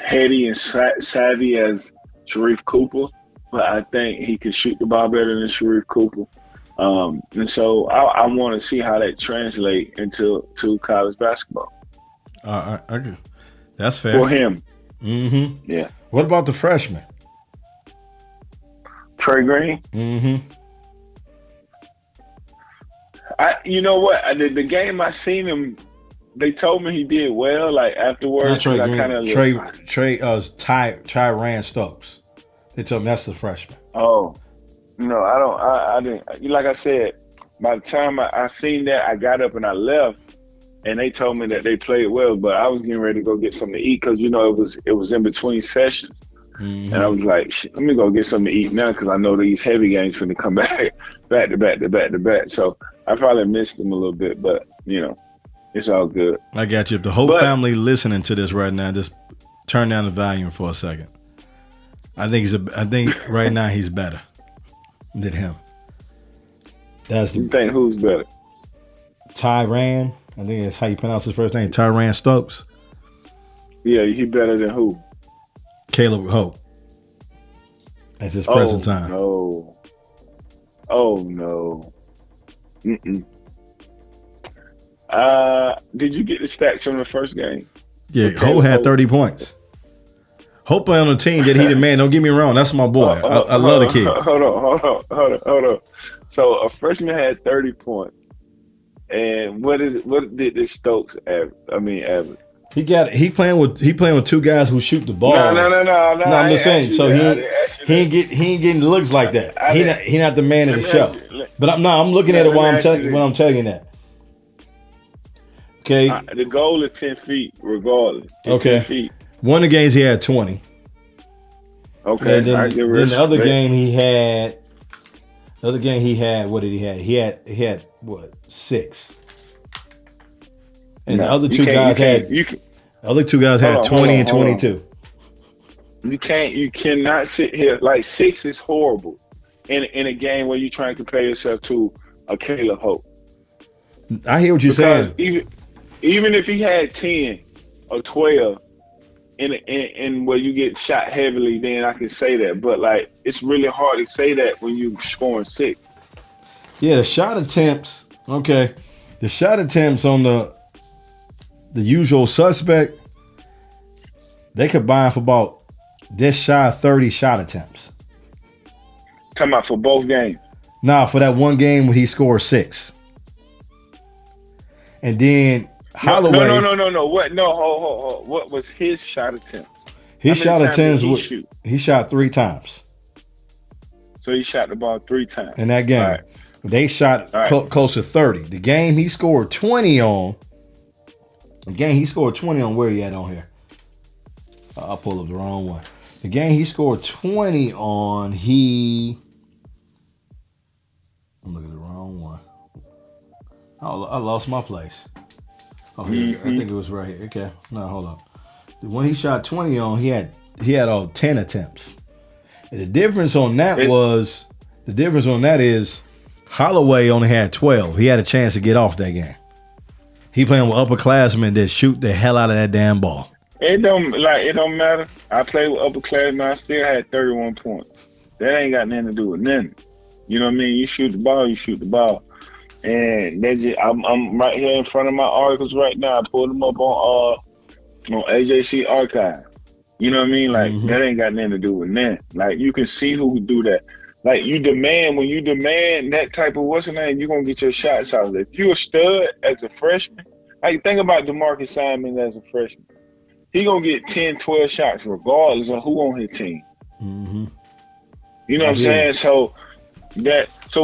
heady and savvy as Sharif Cooper, but I think he can shoot the ball better than Sharif Cooper. And so I want to see how that translates into college basketball. Okay. That's fair. For him. Mm-hmm. Yeah. What about the freshman? Trey Green? Mm-hmm. You know what? The game I seen him, they told me he did well. Like afterwards, Not Trey I Green. kind of Tyran Stokes. They told me that's the freshman. Oh no, I didn't. Like I said, by the time I seen that, I got up and I left, and they told me that they played well. But I was getting ready to go get something to eat because it was in between sessions. Mm-hmm. And I was like, shit, let me go get something to eat now because I know these heavy games finna come back to back. So I probably missed them a little bit, but it's all good. I got you. If the whole family listening to this right now, just turn down the volume for a second. I think right now he's better than him. You think who's better? Tyran. I think that's how you pronounce his first name. Tyran Stokes. Yeah, he better than who? Caleb Hope. At his present time. No. Mm-mm. Did you get the stats from the first game? Yeah, Hope had 30 points. Hope on the team that he the man. Don't get me wrong. That's my boy. I love the kid. Hold on. So a freshman had 30 points. And what did this Stokes average? He playing with two guys who shoot the ball. No. I'm just saying. So he ain't getting looks like that. He not the man of the show. But I'm looking at it while I'm telling you that. Okay. The goal is 10 feet, regardless. Okay. 10 feet. One of the games he had 20. Okay. And then the other game he had. What did he have? He had what? 6. And the other two guys had 20 and 22. You cannot sit here like 6 is horrible in a game where you're trying to compare yourself to a Caleb Hope. I hear what you're saying. Even if he had 10 or 12 in where you get shot heavily, then I can say that. But like it's really hard to say that when you're scoring 6. Yeah, the shot attempts. Okay, the shot attempts on the usual suspect, they combine for about just shy of 30 shot attempts. Talking about for both games? Nah, for that one game where he scored 6. And then Holloway. No. What? No, hold. What was his shot attempt? His shot attempts, he shot 3 times. So he shot the ball 3 times. In that game. Right. They shot close to 30. The game he scored 20 on. Where he at on here? I'll pull up the wrong one. The game he scored 20 on, I'm looking at the wrong one. Oh, I lost my place. Oh, here, I think it was right here. Okay, no, hold on. The one he shot 20 on, he had all 10 attempts. And the difference on that is Holloway only had 12. He had a chance to get off that game. He playing with upperclassmen that shoot the hell out of that damn ball. It don't matter. I played with upperclassmen. I still had 31 points. That ain't got nothing to do with nothing. You know what I mean? You shoot the ball. And I'm right here in front of my articles right now. I pulled them up on AJC Archive. You know what I mean? Like that ain't got nothing to do with nothing. Like you can see who would do that. Like when you demand that type of what's the name, you're gonna get your shots out. If you're a stud as a freshman, like think about DeMarcus Simon as a freshman. He gonna get 10, 12 shots regardless of who on his team. Mm-hmm. You know what I'm saying? So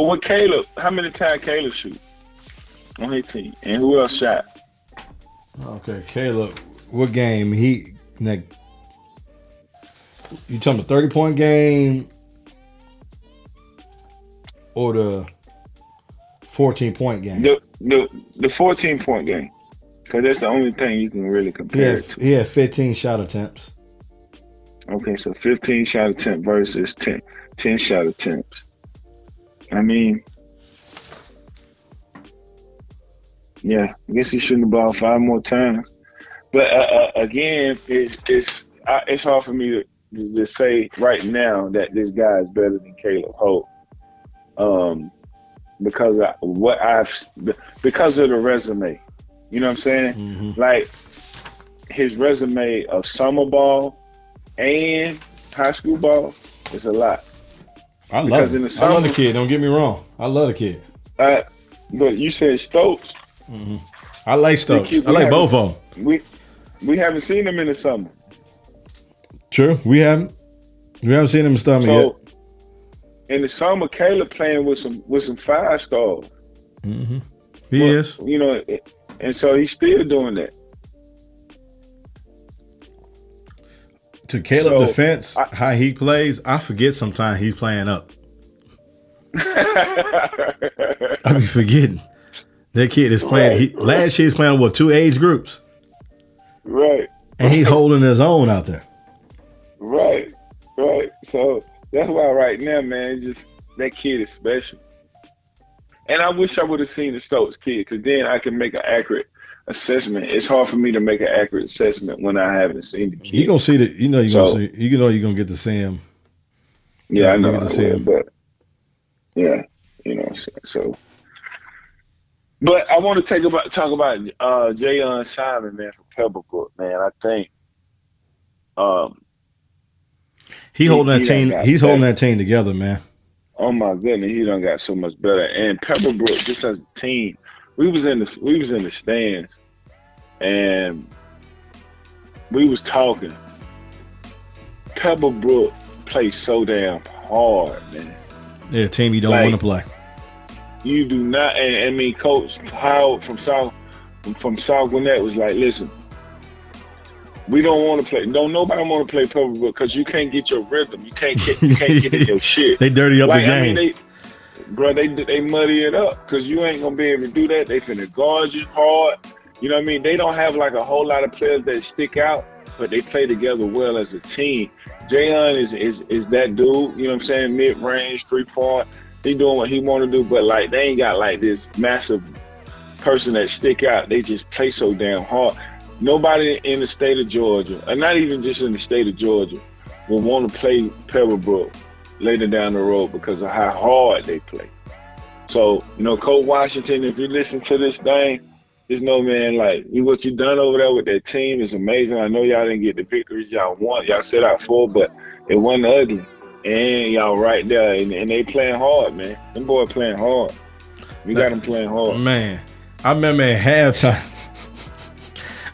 what Caleb, how many times Caleb shoot on his team? And who else shot? Okay, Caleb, what game you talking the 30-point game or the 14-point game? The 14-point game. Because that's the only thing you can really compare it to. He had 15 shot attempts. Okay, so 15 shot attempt versus 10 shot attempts. I mean, yeah, I guess he shouldn't have ball 5 more times. But again, it's hard for me to say right now that this guy is better than Caleb Holt, because because of the resume. You know what I'm saying? Mm-hmm. Like his resume of summer ball and high school ball is a lot. I love the kid. Don't get me wrong. I love the kid. But you said Stokes. Mm-hmm. I like Stokes. I like both of them. We haven't seen him in the summer. True, we haven't seen him in the summer yet. In the summer, Caleb playing with some 5-stars. Mm-hmm. He is. You know, and so he's still doing that. To Caleb's defense, how he plays, I forget sometimes he's playing up. I be forgetting. That kid is playing. Last year he's playing with 2 age groups. Right. And he's holding his own out there. Right. So that's why right now, man, that kid is special. And I wish I would have seen the Stokes kid, because then I can make an accurate assessment. It's hard for me to make an accurate assessment when I haven't seen the kid. You're gonna see you're gonna get to see him. Yeah, I know. But yeah, you know. So, but I want to talk about Jayon Simon, man, from Pebblebrook, man. I think he's holding that team together, man. Oh my goodness, he done got so much better. And Pebblebrook, just as a team, we was in the stands, and we was talking. Pebblebrook plays so damn hard, man. Yeah, team you don't want to play. You do not. And I mean, Coach Howard from South Gwinnett was like, "Listen, we don't want to play. Don't nobody want to play Pebblebrook because you can't get your rhythm. You can't get in your shit. They dirty up the game. I mean, they muddy it up because you ain't gonna be able to do that. They finna guard you hard. You know what I mean? They don't have like a whole lot of players that stick out, but they play together well as a team. Jayon is that dude. You know what I'm saying? Mid range, 3-point. He doing what he want to do, but like they ain't got like this massive person that stick out. They just play so damn hard. Nobody in the state of Georgia, and not even just in the state of Georgia, will want to play Pebblebrook later down the road because of how hard they play. So, you know, Coach Washington, if you listen to this thing, just know, man, like, what you done over there with that team is amazing. I know y'all didn't get the victories y'all want. Y'all set out for, but it wasn't ugly. And y'all right there, and they playing hard, man. Them boys playing hard. We got them playing hard. Man, I remember at halftime,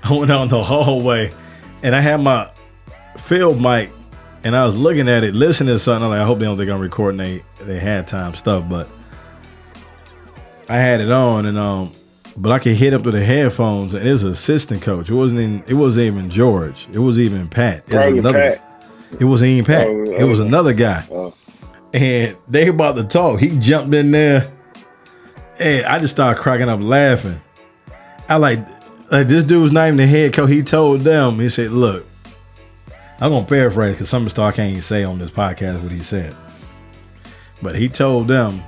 I went out in the hallway, and I had my field mic, and I was looking at it, listening to something. I'm like, I hope they don't think I'm recording they halftime stuff, but I had it on, and but I could hit up to the headphones, and his assistant coach. It wasn't even George. It was even Pat. It wasn't even Pat. It was another guy. And they about to talk. He jumped in there, and I just started cracking up laughing. I like this dude was not even the head coach. He told them, he said, look, I'm going to paraphrase because some stuff I can't even say on this podcast what he said. But he told them,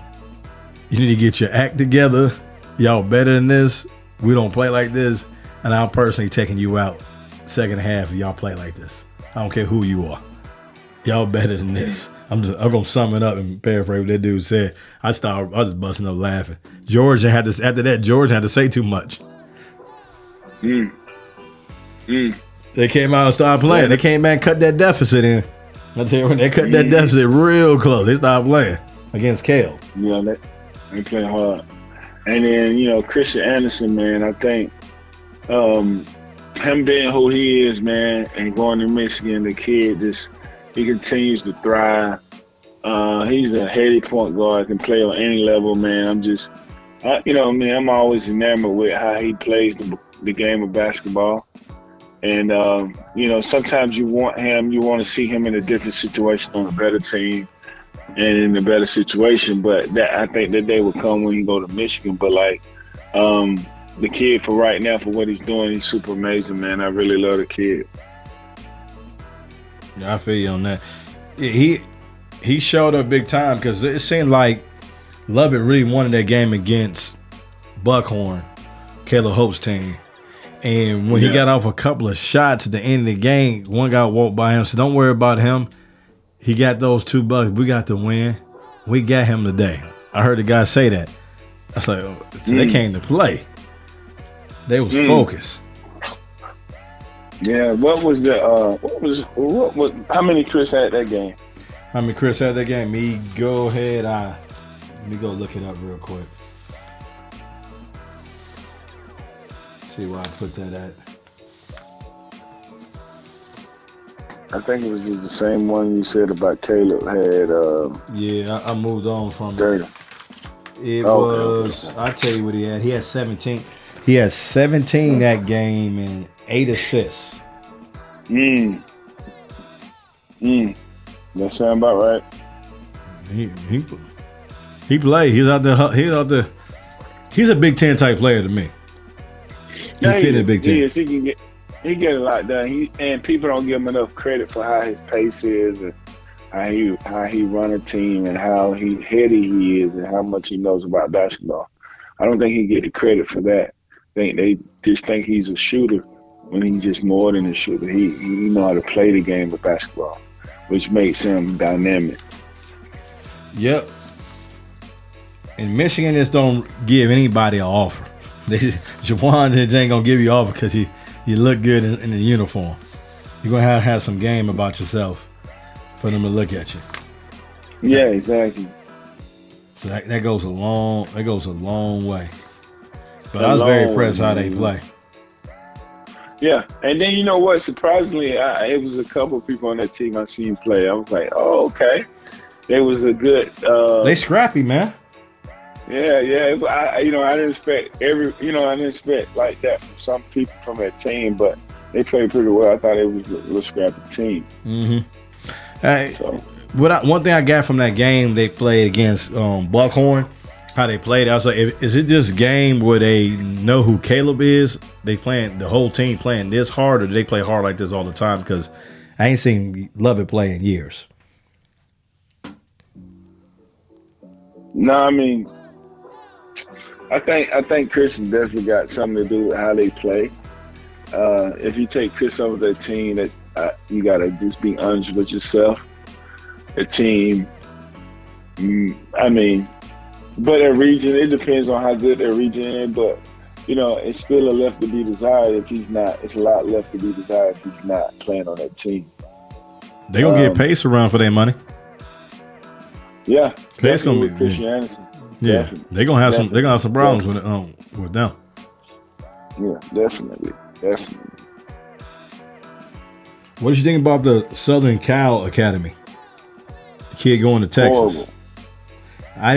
you need to get your act together. Y'all better than this. We don't play like this. And I'm personally taking you out second half if y'all play like this. I don't care who you are. Y'all better than this. I'm going to sum it up and paraphrase what that dude said. I was busting up laughing. After that, George had to say too much. They came out and started playing. They came back and cut that deficit in. I tell you what, they cut that deficit real close. They started playing against Kale. Yeah, they play hard. And then, you know, Christian Anderson, man, I think him being who he is, man, and going to Michigan, the kid he continues to thrive. He's a heady point guard, can play on any level, man. I'm always enamored with how he plays the game of basketball. And, you know, sometimes you want to see him in a different situation on a better team and in a better situation. But I think that day will come when you go to Michigan. But, like, the kid for right now, for what he's doing, he's super amazing, man. I really love the kid. Yeah, I feel you on that. He showed up big time because it seemed like Lovett really wanted that game against Buckhorn, Caleb Hope's team. And when he got off a couple of shots at the end of the game, one guy walked by him, said, don't worry about him. He got those $2. We got the win. We got him today. I heard the guy say that. I was like, so they came to play. They was focused. Yeah, what was how many Chris had that game? How many Chris had that game? Me go ahead. Let me go look it up real quick. See where I put that at. I think it was just the same one you said about Caleb had. Yeah, I moved on from 30. It was. I'll tell you what he had. He had 17. He had 17 that game and 8 assists. That sound about right. He played. He's out there. He's a Big Ten type player to me. He fit in the Big Ten. He get a lot done. And people don't give him enough credit for how his pace is and how he run a team and how heady he is and how much he knows about basketball. I don't think he get the credit for that. They just think he's a shooter when he's just more than a shooter. He know how to play the game of basketball, which makes him dynamic. Yep. And Michigan just don't give anybody an offer. Jawan just ain't gonna give you an offer because you look good in the uniform. You're gonna have some game about yourself for them to look at you. Yeah, exactly. So that goes a long way. But I was very impressed how they play. Yeah, and then you know what? Surprisingly, it was a couple of people on that team I seen play. I was like, oh, okay. They was a good. They scrappy, man. Yeah. I didn't expect I didn't expect like that from some people from that team, but they played pretty well. I thought it was a little scrappy team. Hey, one thing I got from that game they played against Buckhorn, how they played, I was like, is it this game where they know who Caleb is? They playing the whole team playing this hard, or do they play hard like this all the time? Because I ain't seen Lovett play in years. No, I mean, I think Chris has definitely got something to do with how they play. If you take Chris over that team, that you gotta just be honest with yourself. The team, but their region, it depends on how good their region is. But it's still a left to be desired if he's not. It's a lot left to be desired if he's not playing on that team. They gonna get Pace around for their money. Yeah, Pace gonna be Christian Anderson. Yeah, Definitely. they're gonna have some problems with them. Yeah, definitely. What did you think about the Southern Cal Academy? The kid going to Texas. Horrible. I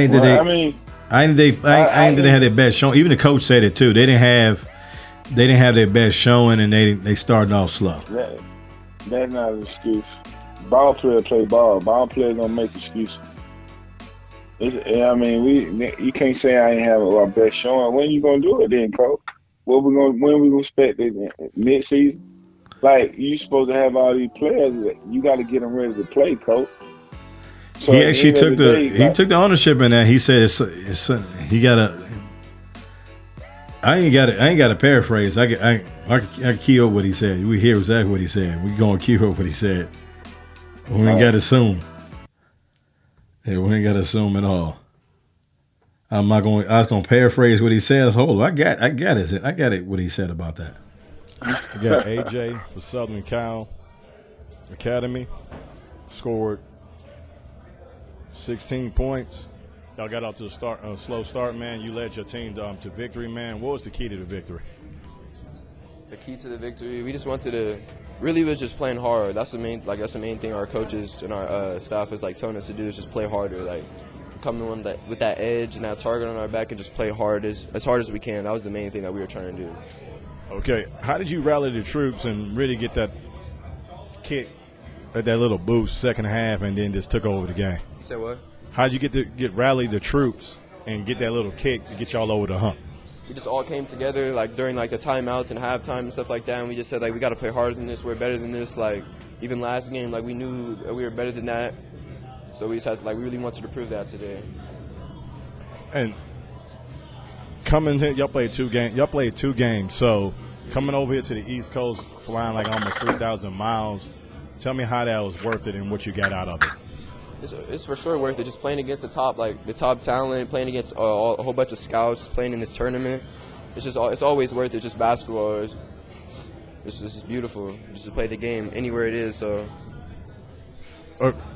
think they had their best showing. Even the coach said it too. They didn't have their best showing, and they started off slow. That's not an excuse. Ball players play ball. Ball players don't make excuses. You can't say I ain't have our best showing. When you gonna do it then, coach? When we gonna expect it mid-season? Like, you supposed to have all these players. You got to get them ready to play, coach. So he actually took the ownership in that. He said he got to. I ain't got to paraphrase. I can key up what he said. We hear exactly what he said. We gonna key up what he said. We ain't got to assume. Yeah, we ain't got to assume at all. I was gonna paraphrase what he says. Hold on, I got it. What he said about that. We got AJ for Southern Cal Academy. Scored 16 points. Y'all got out to a slow start, man. You led your team to victory, man. What was the key to the victory? The key to the victory, we just wanted to. Really, was just playing hard. That's the main thing our coaches and our staff is telling us to do is just play harder. Coming with that edge and that target on our back and just play hard as hard as we can. That was the main thing that we were trying to do. Okay, how did you rally the troops and really get that kick, that little boost second half, and then just took over the game? Say what? How did you rally the troops and get that little kick to get y'all over the hump? we just all came together like during like the timeouts and halftime and stuff like that, and we just said like we got to play harder than this. We're better than this. Like even last game, like we knew that we were better than that. So we just had like we really wanted to prove that today. And coming here, y'all played two games. So coming over here to the East Coast, flying like almost 3,000 miles. Tell me how that was worth it and what you got out of it. It's for sure worth it. Just playing against the top talent, playing against a whole bunch of scouts, playing in this tournament. It's always worth it. Just basketball. It's just beautiful. Just to play the game anywhere it is. So.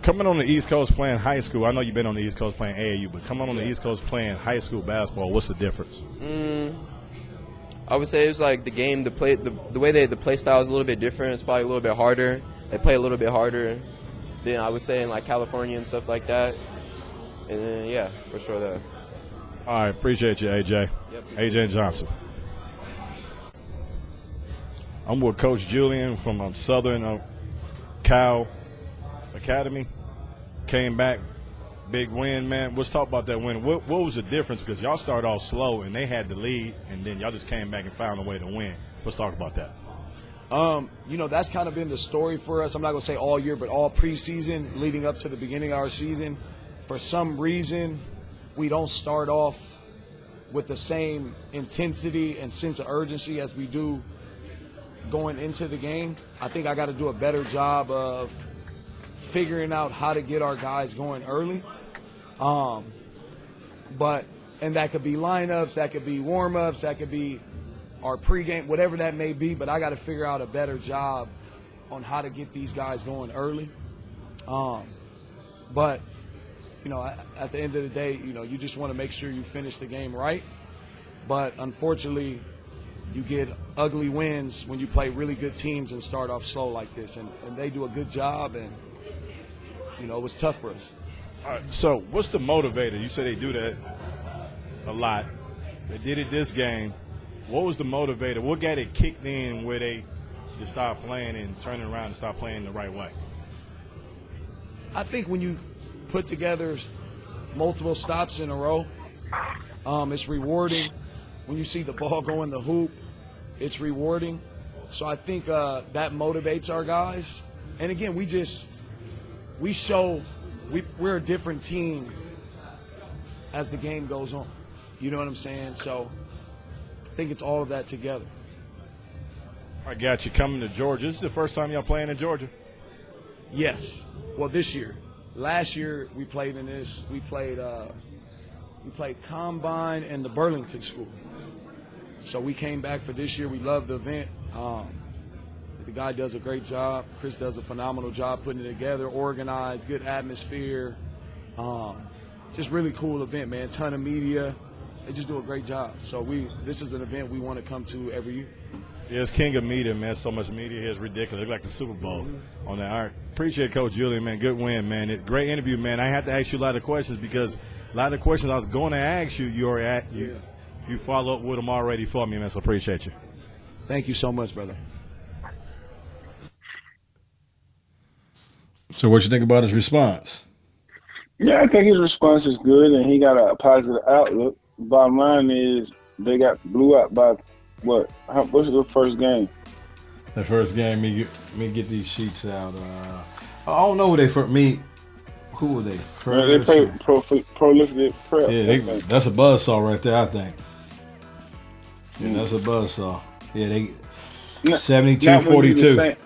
Coming on the East Coast playing high school, I know you've been on the East Coast playing AAU, but coming on the East Coast playing high school basketball, what's the difference? I would say it's like the game, the way the play style is a little bit different. It's probably a little bit harder. They play a little bit harder than I would say in like California and stuff like that. And then, yeah, for sure that. All right, appreciate you, AJ. Yep. AJ Johnson. I'm with Coach Julian from Southern Cal Academy. Came back, big win, man. Let's talk about that win. What was the difference? Because y'all started off slow and they had the lead, and then y'all just came back and found a way to win. Let's talk about that. That's kind of been the story for us. I'm not going to say all year, but all preseason leading up to the beginning of our season. For some reason, we don't start off with the same intensity and sense of urgency as we do going into the game. I think I got to do a better job of figuring out how to get our guys going early. And that could be lineups, that could be warm-ups, that could be our pregame, whatever that may be, but I got to figure out a better job on how to get these guys going early. But at the end of the day, you just want to make sure you finish the game right. But unfortunately, you get ugly wins when you play really good teams and start off slow like this. And they do a good job, and, it was tough for us. All right, so what's the motivator? You say they do that a lot. They did it this game. What was the motivator? What got it kicked in where they just start playing and turning around and start playing the right way? I think when you put together multiple stops in a row, it's rewarding. When you see the ball go in the hoop, it's rewarding. So I think that motivates our guys. And again, we're a different team as the game goes on. You know what I'm saying? So I think it's all of that together. I got you coming to Georgia. This is the first time y'all playing in Georgia? Yes. Well, this year. Last year we played in this. We played Combine and the Burlington School. So we came back for this year. We love the event. The guy does a great job. Chris does a phenomenal job putting it together, organized, good atmosphere. Just really cool event, man. Ton of media. They just do a great job. So this is an event we want to come to every year. Yeah, it's king of media, man. So much media here is ridiculous. It's like the Super Bowl on that. All right. Appreciate Coach Julian, man. Good win, man. Great interview, man. I had to ask you a lot of questions because a lot of the questions I was going to ask you, you follow up with them already for me, man. So appreciate you. Thank you so much, brother. So what you think about his response? Yeah, I think his response is good, and he got a positive outlook. Bottom line is they got blew out by what? What's the first game? The first game, me get these sheets out. I don't know who they first meet. Who were they first? They played Prolific Prep. Yeah, that's a buzzsaw right there, I think. Yeah, that's a buzzsaw. Yeah, they 72-42.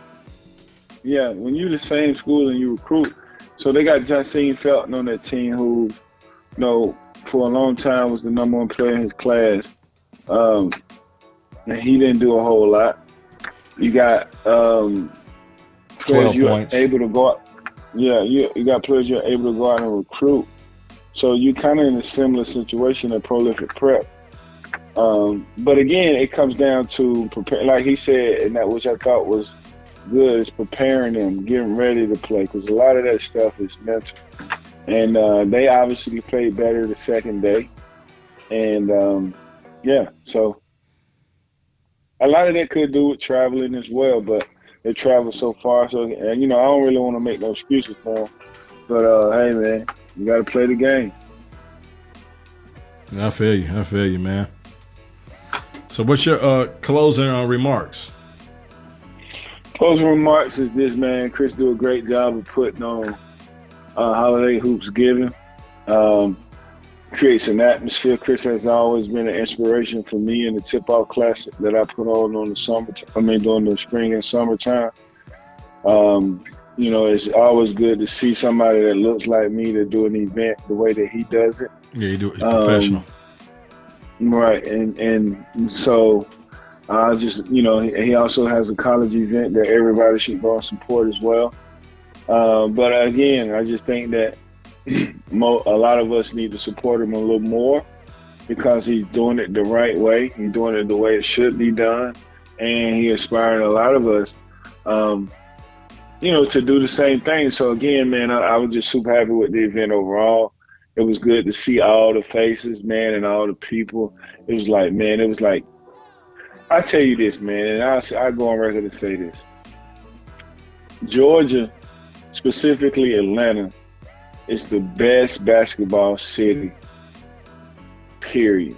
Yeah, when you're the same school and you recruit, so they got Justine Felton on that team who, for a long time was the number one player in his class. And he didn't do a whole lot. You got 12 players able to go out. Yeah, you got players you're able to go out and recruit. So you're kind of in a similar situation at Prolific Prep. But again, it comes down to prepare, like he said, and that which I thought was good, is preparing them, getting ready to play, because a lot of that stuff is mental. And they obviously played better the second day. And so a lot of that could do with traveling as well, but they travel so far. So, and I don't really want to make no excuses for them. But hey, man, you got to play the game. I feel you, man. So what's your closing remarks? Closing remarks is this, man. Chris do a great job of putting on holiday Hoopsgiving. Creates an atmosphere. Chris has always been an inspiration for me in the tip-off classic that I put on the during the spring and summertime. It's always good to see somebody that looks like me to do an event the way that he does it. Yeah, you do it professional. Right, and so he also has a college event that everybody should go and support as well. But again, I just think that a lot of us need to support him a little more because he's doing it the right way. He's doing it the way it should be done, and he inspired a lot of us, to do the same thing. So again, man, I was just super happy with the event overall. It was good to see all the faces, man, and all the people. It was like, I tell you this, man, and I go on record to say this. Georgia, specifically Atlanta, is the best basketball city, period.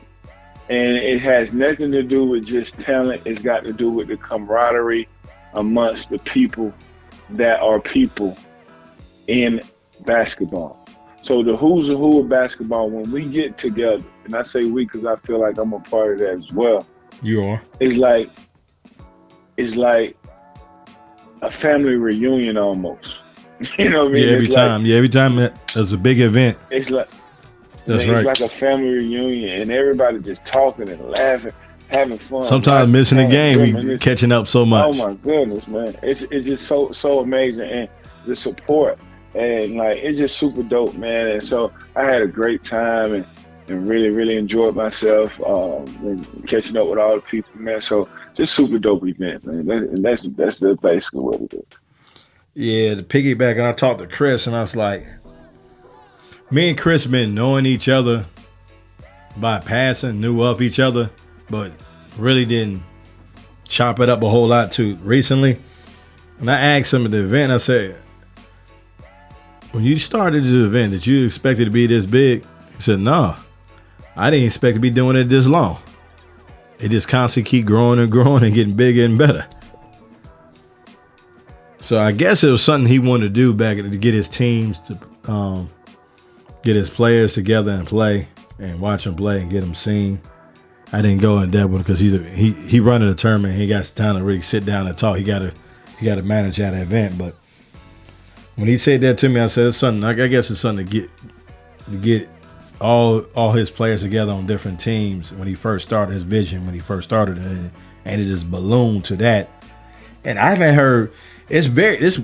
And it has nothing to do with just talent. It's got to do with the camaraderie amongst the people that are people in basketball. So the who's and who of basketball, when we get together, and I say we because I feel like I'm a part of that as well. You are. It's like a family reunion almost. You know what I mean? Yeah, every time there's a big event. It's like that's right. right. It's like a family reunion, and everybody just talking and laughing, having fun. Sometimes missing a game, we catching up so much. Oh my goodness, man! It's just so amazing, and the support, and it's just super dope, man. And so I had a great time, and really enjoyed myself, and catching up with all the people, man. So just super dope event, man. And that's basically what it is. Yeah, the piggyback, and I talked to Chris, and I was like, me and Chris been knowing each other by passing, knew of each other, but really didn't chop it up a whole lot too recently. And I asked him at the event, I said, when you started this event, did you expect it to be this big? He said, no, I didn't expect to be doing it this long. It just constantly keep growing and growing and getting bigger and better. So I guess it was something he wanted to do back to get his teams to get his players together and play and watch them play and get them seen. I didn't go in depth with him because he running a tournament. He got time to really sit down and talk. He got to manage that event. But when he said that to me, I said it's something. I guess it's something to get all his players together on different teams. When he first started his vision, when he first started it, and it just ballooned to that. And I haven't heard. It's this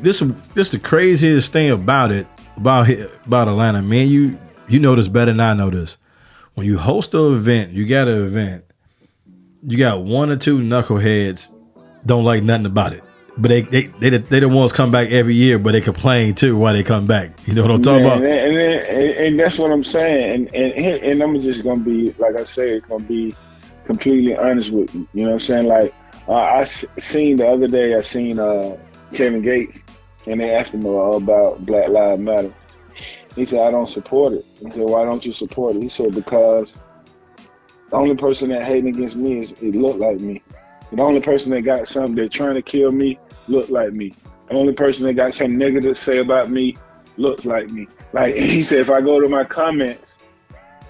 the craziest thing about Atlanta, man. You know this better than I know this. When you host an event, you got one or two knuckleheads don't like nothing about it, but they the ones come back every year, but they complain too why they come back. You know what I'm talking about? And that's what I'm saying. And I'm just gonna be, like I say, it's gonna be completely honest with you. You know what I'm saying? Like I seen the other day, Kevin Gates, and they asked him about Black Lives Matter. He said, I don't support it. He said, why don't you support it? He said, because the only person that hating against me is it look like me. The only person that got something, they're trying to kill me, look like me. The only person that got something negative to say about me, looks like me. Like he said, if I go to my comments,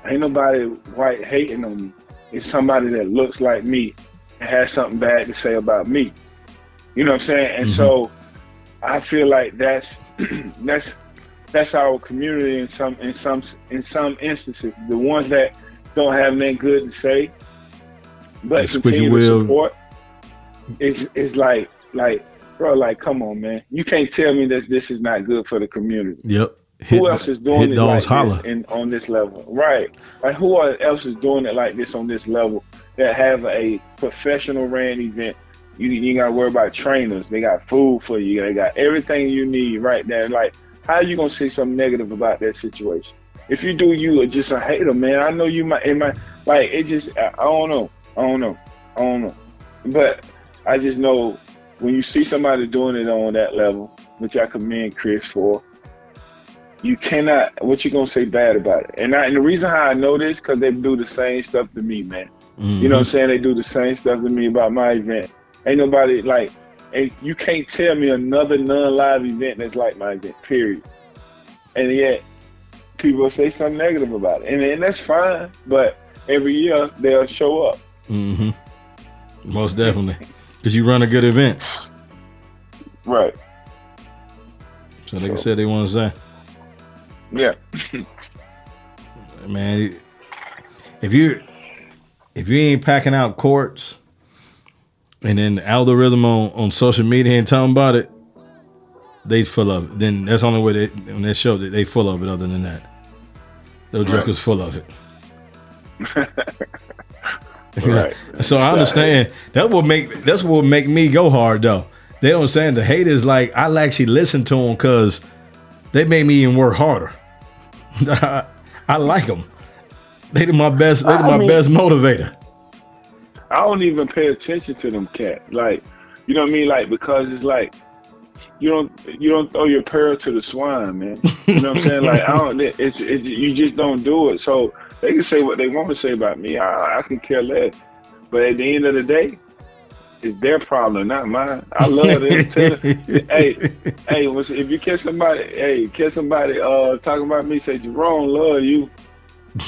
ain't nobody white hating on me. It's somebody that looks like me and has something bad to say about me. You know what I'm saying? And so I feel like that's our community in some instances. The ones that don't have nothing good to say, but continue to support, is like, bro, like, come on, man. You can't tell me that this is not good for the community. Yep. Who else is doing it like this on this level? Right. Like, who else is doing it like this on this level that have a professional ran event? You ain't got to worry about trainers. They got food for you. They got everything you need right there. Like, how are you going to say something negative about that situation? If you do, you are just a hater, man. I know you might, like, it just, I don't know. But I just know when you see somebody doing it on that level, which I commend Chris for, you cannot, what you going to say bad about it? And the reason how I know this, because they do the same stuff to me, man. You know what I'm saying? They do the same stuff to me about my event. Ain't nobody like, you can't tell me another non-live event that's like my event, period. And yet, people will say something negative about it. And that's fine, but every year they'll show up. Mm-hmm. Most definitely. Because you run a good event. Right. So like I said, they want to say. Yeah. Man, if you ain't packing out courts and then the algorithm on social media ain't talking about it, they full of it. Then that's the only way when they show that they full of it. Other than that, those jokers full of it. Right. So I understand that's what make me go hard though. They don't understand the haters. Like I actually listen to them because they make me even work harder. I like them. They my best. They my best motivator. I don't even pay attention to them cats. Like, you know what I mean? Like, because it's like you don't throw your pearl to the swine, man. You know what I'm saying? Like, you just don't do it. So they can say what they want to say about me. I can care less. But at the end of the day, it's their problem, not mine. I love them. If you catch somebody, talking about me, say Jerome, love you.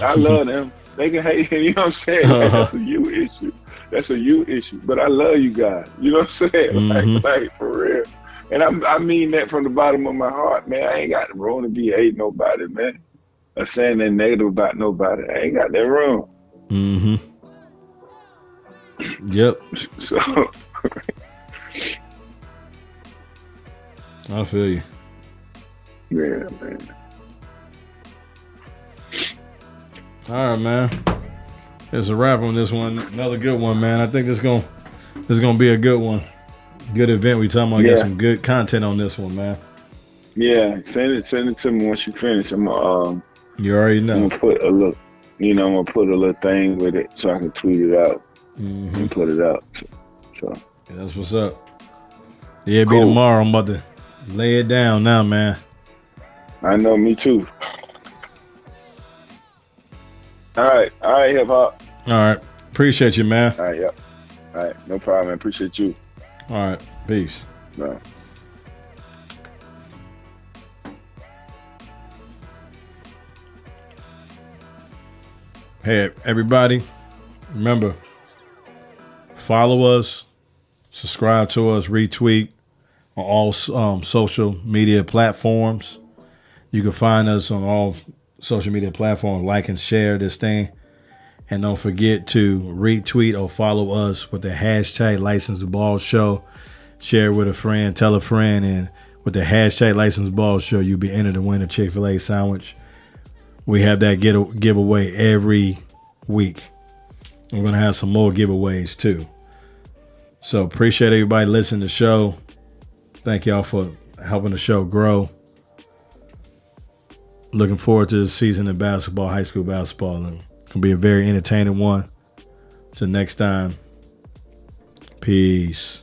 I love them. They can hate, you know what I'm saying? That's a you issue. That's a you issue. But I love you guys. You know what I'm saying? Mm-hmm. Like for real. And I mean that from the bottom of my heart, man. I ain't got the room to be hating nobody, man. Or saying that negative about nobody. I ain't got that room. Mm-hmm. Yep. So I feel you. Yeah, man. All right, man. There's a wrap on this one. Another good one, man. I think this is gonna be a good one. Good event. We talking about get some good content on this one, man. Yeah, send it to me once you finish. I'm you already know. I'm gonna put a little, I'm gonna put a little thing with it so I can tweet it out and put it out. So yeah, that's what's up. Yeah, it'll be tomorrow. I'm about to lay it down now, man. I know, me too. All right, hip hop. All right, appreciate you, man. All right, yep. All right, no problem, man. Appreciate you. All right, peace. Bye. Hey, everybody, remember, follow us, subscribe to us, retweet on all social media platforms. You can find us on all social media platforms. Like and share this thing. And don't forget to retweet or follow us with the hashtag License to Ball Show. Share with a friend, tell a friend, and with the hashtag License to Ball Show, you'll be entered to win a Chick-fil-A sandwich. We have that giveaway every week. We're going to have some more giveaways too. So appreciate everybody listening to the show. Thank y'all for helping the show grow. Looking forward to the season of basketball, high school basketball. And it's going to be a very entertaining one. Till next time, peace.